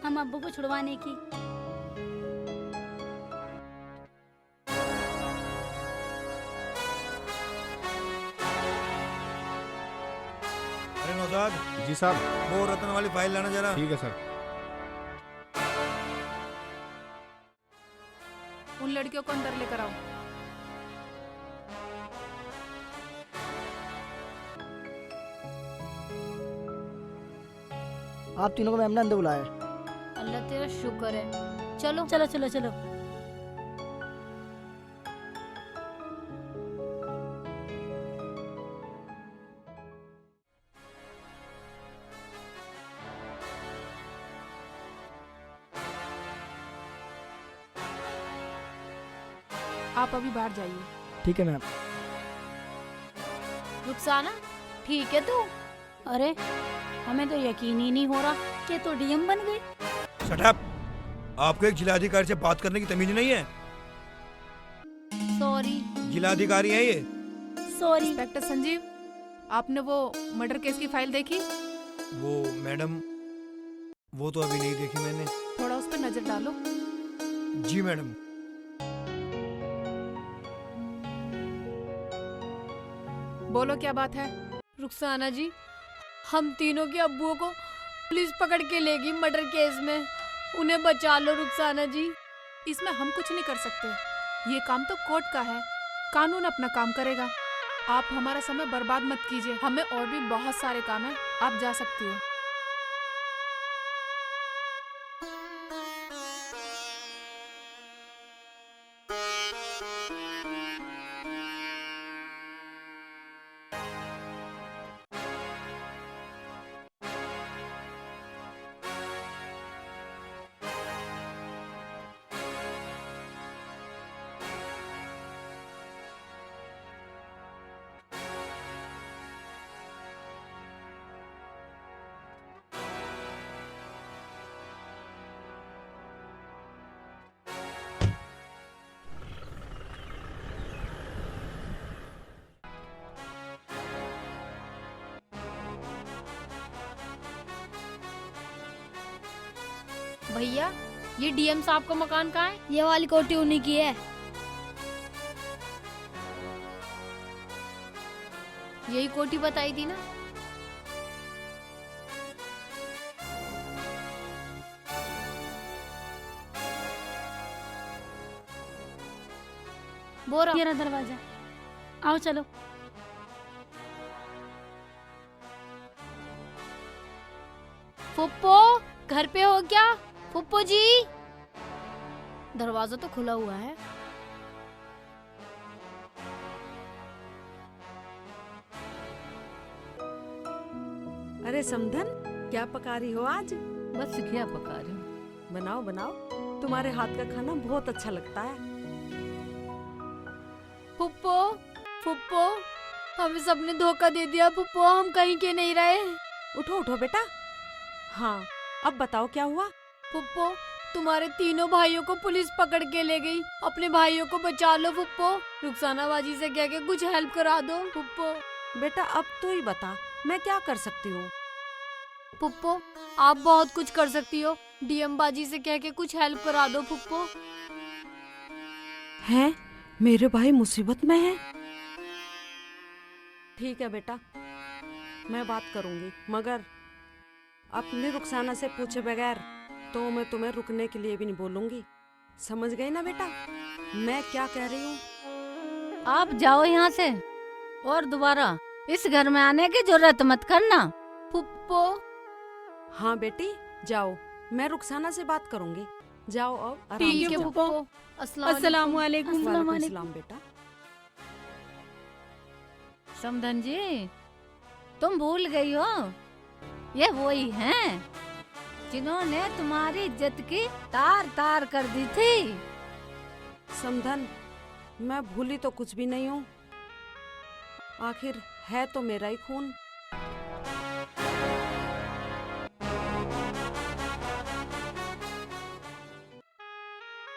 हम अब्बू को छुड़वाने की। अरे नौशाद जी साहब। वो रतन वाली फाइल लाना जरा। ठीक है सर। उन लड़कियों को अंदर लेकर आओ। आप तीनों को मैम ने अंदर बुलाया। अल्लाह तेरा शुक्र है। चलो चलो चलो चलो। आप अभी बाहर जाइए। ठीक है मैम। रुखसाना, ठीक है तू? अरे हमें तो यकीन ही नहीं हो रहा कि तो डीएम बन गई। Shut up! आपको एक जिलाधिकारी से बात करने की तमीज नहीं है? सॉरी। जिलाधिकारी है ये। सॉरी। इंस्पेक्टर संजीव, आपने वो मर्डर केस की फाइल देखी? वो मैडम, वो तो अभी नहीं देखी मैंने। थोड़ा उस पर नजर डालो। जी मैडम। बोलो क्या बात है? रुखसाना जी, हम तीनों के अब्बुओं को पुलिस पकड़ के लेगी मर्डर केस में। उन्हें बचा लो रुखसाना जी। इसमें हम कुछ नहीं कर सकते। ये काम तो कोर्ट का है, कानून अपना काम करेगा। आप हमारा समय बर्बाद मत कीजिए। हमें और भी बहुत सारे काम है, आप जा सकती हो। भैया, ये डीएम साहब का मकान कहाँ है? ये वाली कोठी उन्हीं की है। यही कोठी बताई थी ना? बोरा मेरा दरवाजा। आओ चलो। वो घर पे हो क्या? फुप्पो जी, दरवाजा तो खुला हुआ है। अरे समधन, क्या पका रही हो आज? बस क्या पका रही हूँ। बनाओ बनाओ, तुम्हारे हाथ का खाना बहुत अच्छा लगता है। फुप्पो, फुप्पो, हमें सबने धोखा दे दिया फुप्पो, हम कहीं के नहीं रहे। उठो उठो बेटा। हाँ, अब बताओ क्या हुआ? फुप्पो, तुम्हारे तीनों भाइयों को पुलिस पकड़ के ले गई। अपने भाइयों को बचा लो फुप्पो। रुखसाना बाजी से कह के कुछ हेल्प करा दो फुप्पो। बेटा अब तो ही बता, मैं क्या कर सकती हूँ? फुप्पो, आप बहुत कुछ कर सकती हो। डीएम बाजी से कह के कुछ हेल्प करा दो फुप्पो। हैं? मेरे भाई मुसीबत में हैं? ठीक है बेटा, मैं बात करूंगी, मगर अपनी रुखसाना से पूछे बगैर तो मैं तुम्हें रुकने के लिए भी नहीं बोलूंगी। समझ गई ना बेटा मैं क्या कह रही हूँ? आप जाओ यहाँ से और दोबारा इस घर में आने की जरूरत मत करना। फुप्पो। हाँ बेटी जाओ, मैं रुखसाना से बात करूंगी। जाओ अब आराम ठीक से है जाओ। फुप्पो। अस्सलाम वालेकुम। वालेकुम सलाम बेटा। समधन जी, तुम भूल गई हो, ये वही हैं जिन्होंने तुम्हारी इज्जत की तार तार कर दी थी। समधन, मैं भूली तो कुछ भी नहीं हूँ, आखिर है तो मेरा ही खून।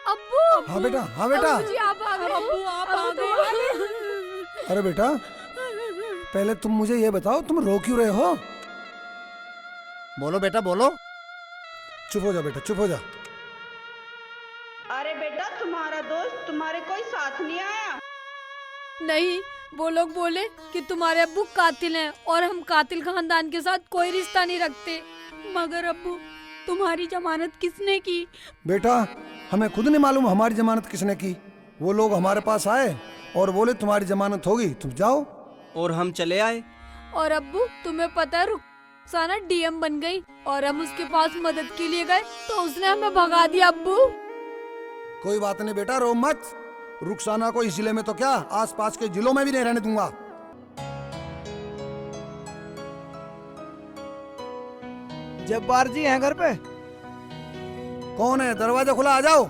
अब्बू। हाँ बेटा, हाँ बेटा। अब्बू जी आप आ गए। अब्बू आप आ गए। अरे बेटा, पहले तुम मुझे ये बताओ, तुम रो क्यों रहे हो? बोलो बेटा बोलो। चुप हो जा बेटा, चुप हो जा। अरे बेटा, तुम्हारा दोस्त तुम्हारे कोई साथ नहीं आया? नहीं, वो लोग बोले कि तुम्हारे अब्बू कातिल हैं और हम कातिल खानदान के साथ कोई रिश्ता नहीं रखते। मगर अब्बू, तुम्हारी जमानत किसने की? बेटा, हमें खुद नहीं मालूम हमारी जमानत किसने की। वो लोग हमारे पास आए और बोले तुम्हारी जमानत होगी, तुम जाओ। और हम चले आए। और अब्बू, तुम्हें पता है रुखसाना डीएम बन गई और हम उसके पास मदद के लिए गए तो उसने हमें भगा दिया। अब्बू कोई बात नहीं बेटा, रो मत। रुखसाना को इस जिले में तो क्या, आसपास के जिलों में भी नहीं रहने दूंगा। जब्बार जी हैं घर पे? कौन है? दरवाजा खुला, आ जाओ।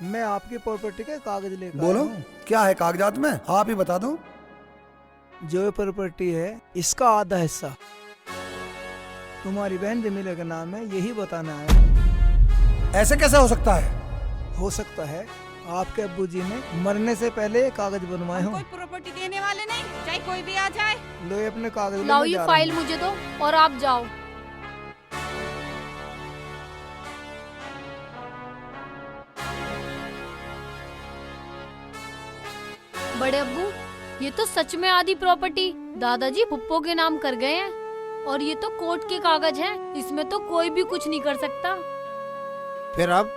मैं आपकी प्रॉपर्टी के कागज लेकर बोलो, आया हूं। क्या है कागजात में? आप ही बता दो। जो प्रॉपर्टी है इसका आधा हिस्सा तुम्हारी बहन जमीला के नाम है, यही बताना आया। ऐसे कैसे हो सकता है? हो सकता है आपके अब्बू जी ने मरने से पहले कागज बनवाए हों। कोई प्रॉपर्टी देने वाले नहीं, चाहे कोई भी आ जाए। लो ये अपने कागज लो, लाओ मैं ये जा रहा फाइल हूं। मुझे दो और आप जाओ। बड़े अब्बू, ये तो सच में आधी प्रॉपर्टी दादाजी फुप्पो के नाम कर गए हैं और ये तो कोर्ट के कागज हैं, इसमें तो कोई भी कुछ नहीं कर सकता। फिर अब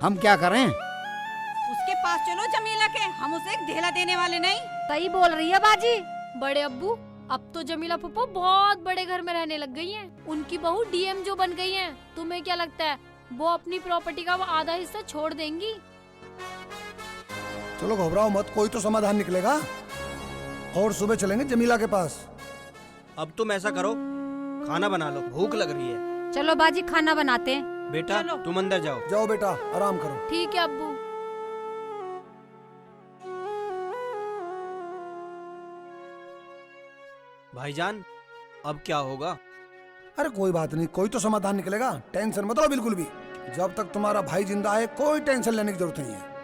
हम क्या करें? उसके पास चलो जमीला के, हम उसे एक ढेला देने वाले नहीं। सही बोल रही है बाजी। बड़े अब्बू, अब तो जमीला फुप्पो बहुत बड़े घर में रहने लग गई हैं। उनकी बहू डीएम जो बन गई हैं, तुम्हें क्या लगता है वो अपनी प्रॉपर्टी का वो आधा हिस्सा छोड़ देंगी? चलो घबराओ मत, कोई तो समाधान निकलेगा। और सुबह चलेंगे जमीला के पास। अब तुम ऐसा करो, खाना बना लो, भूख लग रही है। चलो बाजी खाना बनाते हैं। बेटा तुम अंदर जाओ। जाओ बेटा, आराम करो। ठीक है अब्बू। भाईजान अब क्या होगा? अरे कोई बात नहीं, कोई तो समाधान निकलेगा, टेंशन मत लो बिल्कुल भी। जब तक तुम्हारा भाई जिंदा है कोई टेंशन लेने की जरूरत नहीं है।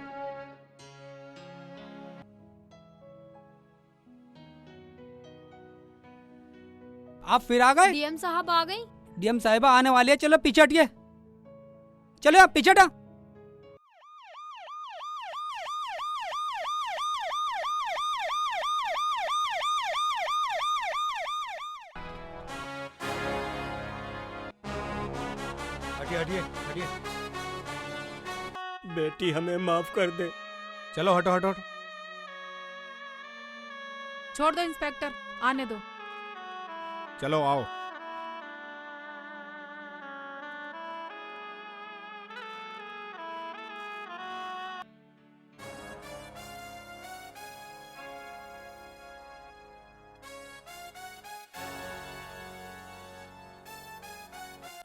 आप फिर आ गए? डीएम साहब आ गई। डीएम साहिबा आने वाली है, चलो पीछे हटिए। चलो आप पीछे हटा। हटिए हटिए हटिए। बेटी हमें माफ कर दे। चलो हटो हटो हटो। छोड़ दो इंस्पेक्टर, आने दो। चलो आओ।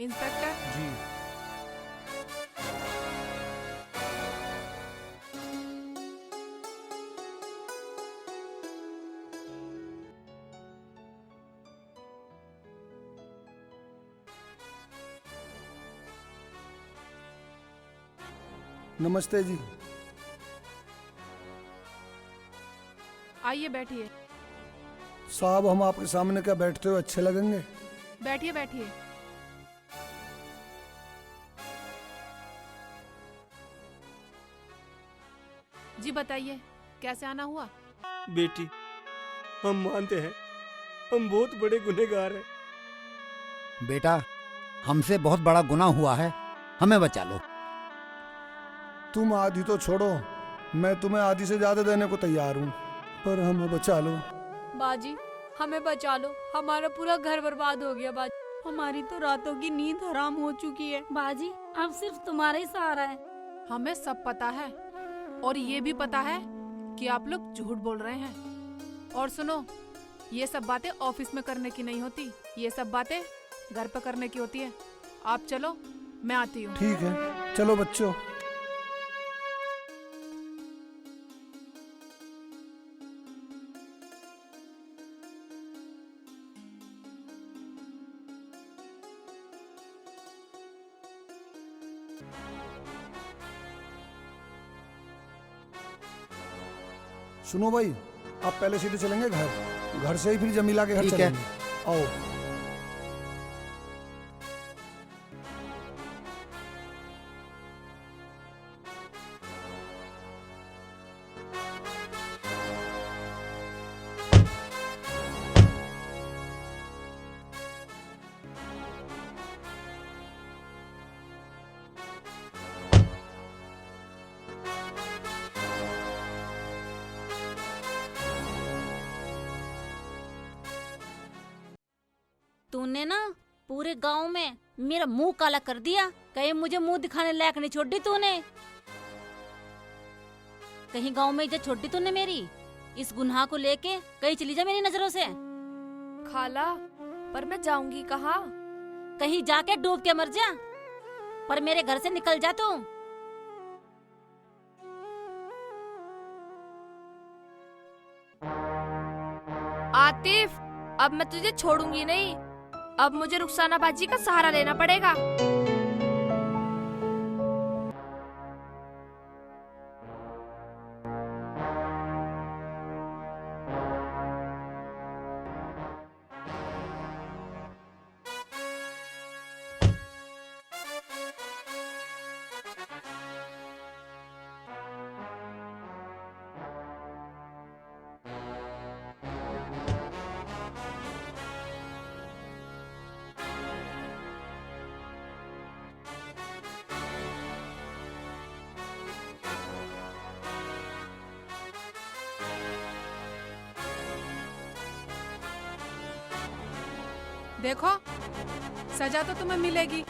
इंस्पेक्टर जी। नमस्ते जी। आइए बैठिए। साहब हम आपके सामने क्या बैठते हुए अच्छे लगेंगे? बैठिए बैठिए। जी बताइए, कैसे आना हुआ? बेटी, हम मानते हैं हम बहुत बड़े गुनहगार हैं। बेटा, हमसे बहुत बड़ा गुनाह हुआ है, हमें बचा लो। तुम आधी तो छोड़ो, मैं तुम्हें आधी से ज्यादा देने को तैयार हूँ, पर हमें बचा लो। बाजी हमें बचा लो, हमारा पूरा घर बर्बाद हो गया बाजी। हमारी तो रातों की नींद हराम हो चुकी है। बाजी अब सिर्फ तुम्हारा ही सहारा है। हमें सब पता है, और ये भी पता है कि आप लोग झूठ बोल रहे हैं। और सुनो, ये सब बातें ऑफिस में करने की नहीं होती, ये सब बातें घर पे करने की होती है। आप चलो, मैं आती हूँ। ठीक है, चलो बच्चों। सुनो भाई, आप पहले सीधे चलेंगे घर से ही फिर जमीला के घर ठीक है। चलेंगे। आओ। तूने ना पूरे गांव में मेरा मुंह काला कर दिया। कहीं मुझे मुंह दिखाने लायक नहीं छोड़ दी तूने। कहीं गांव में इज्जत छोड़ दी तूने मेरी। इस गुनाह को लेके कहीं चली जा मेरी नजरों से। खाला, पर मैं जाऊंगी कहाँ? कहीं जाके डूब के मर जा, पर मेरे घर से निकल जा तू। आतिफ, अब मैं तुझे छोड़ूंगी नहीं। अब मुझे रुखसाना बाजी का सहारा लेना पड़ेगा। देखो, सजा तो तुम्हें मिलेगी।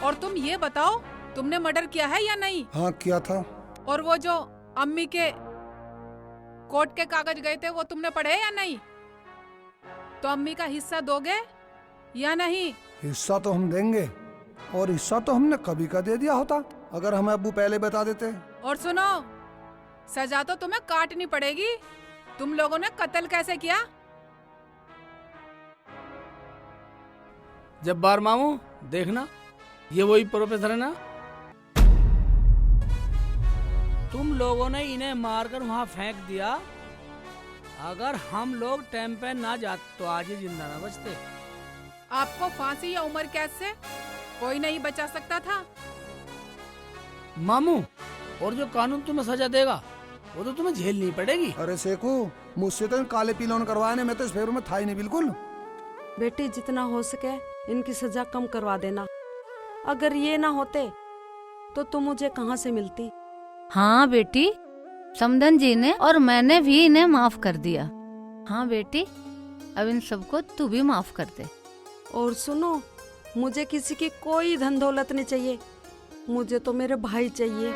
और तुम ये बताओ, तुमने मर्डर किया है या नहीं? हाँ, किया था। और वो जो अम्मी के कोर्ट के कागज गए थे, वो तुमने पढ़े या नहीं? तो अम्मी का हिस्सा दोगे या नहीं? हिस्सा तो हम देंगे, और हिस्सा तो हमने कभी का दे दिया होता अगर हमें अब्बू पहले बता देते। और सुनो, सजा तो तुम्हें काटनी पड़ेगी। तुम लोगों ने कत्ल कैसे किया? जब्बार मामू, देखना ये वही प्रोफेसर है ना। तुम लोगों ने इन्हें मारकर वहां फेंक दिया। अगर हम लोग टाइम पे ना जाते तो आज ही जिंदा ना बचते। आपको फांसी या उम्र कैद से कोई नहीं बचा सकता था। मामू, और जो कानून तुम्हें सजा देगा वो तो तुम्हें झेलनी पड़ेगी। अरे सेकू, मुझसे तो काले पीलोन करवाने में तो इस फेर में था ही नहीं बिल्कुल। बेटी, जितना हो सके इनकी सजा कम करवा देना। अगर ये ना होते तो तुम मुझे कहाँ से मिलती? हाँ बेटी, समधन जी ने और मैंने भी इन्हें माफ कर दिया। हाँ बेटी, अब इन सबको तू भी माफ कर दे। और सुनो, मुझे किसी की कोई धन दौलत नहीं चाहिए, मुझे तो मेरे भाई चाहिए।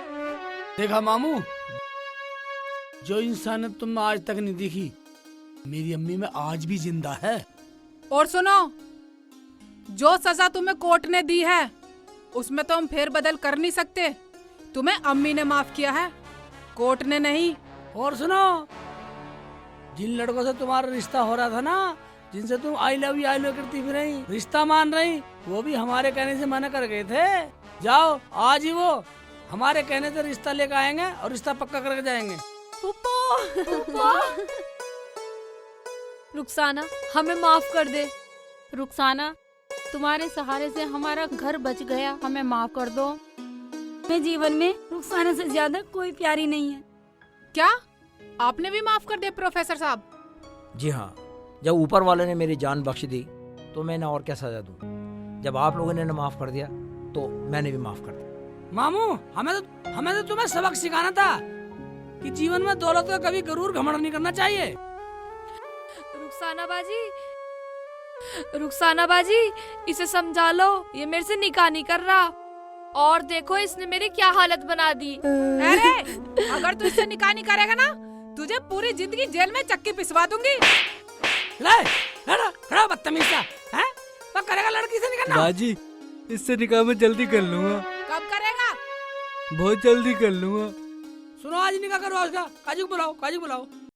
देखा मामू, जो इंसानियत तुम में आज तक नहीं दिखी, मेरी अम्मी में आज भी जिंदा है। और सुनो, जो सजा तुम्हें कोर्ट ने दी है उसमें तो हम फेर बदल कर नहीं सकते। तुम्हें अम्मी ने माफ किया है, कोर्ट ने नहीं। और सुनो, जिन लड़कों से तुम्हारा रिश्ता हो रहा था ना, जिनसे तुम आई लव यू करती भी रही, रिश्ता मान रही, वो भी हमारे कहने से मना कर गए थे। जाओ, आज ही वो हमारे कहने से रिश्ता लेकर आएंगे और रिश्ता पक्का करके जाएंगे। रुखसाना, हमें माफ कर दे। रुखसाना, तुम्हारे सहारे से हमारा घर बच गया, हमें माफ कर दो। मैं जीवन में रुखसाना से ज्यादा कोई प्यारी नहीं है। क्या आपने भी माफ कर दिया प्रोफेसर साहब? जी हाँ, जब ऊपर वाले ने मेरी जान बख्श दी तो मैंने और क्या सजा दूं। जब आप लोगों ने माफ कर दिया तो मैंने भी माफ कर दिया। मामू, हमें तो तुम्हें सबक सिखाना था कि जीवन में दौलत का कभी गरूर घमंड नहीं करना चाहिए। रुखसाना बाजी, इसे समझा लो, ये मेरे से निकाह नहीं कर रहा। और देखो इसने मेरी क्या हालत बना दी। अरे, अगर तू इससे निकाह नहीं करेगा ना, तुझे पूरी जिंदगी जेल में चक्की पिसवा दूंगी। खड़ा बदतमीज सा, हैं? तो करेगा लड़की से निकाह? बाजी, इससे निकाह मैं जल्दी कर लूंगा। कब करेगा? बहुत जल्दी कर लूंगा। सुनो, आज निकाह करो उसका। काजू बुलाओ।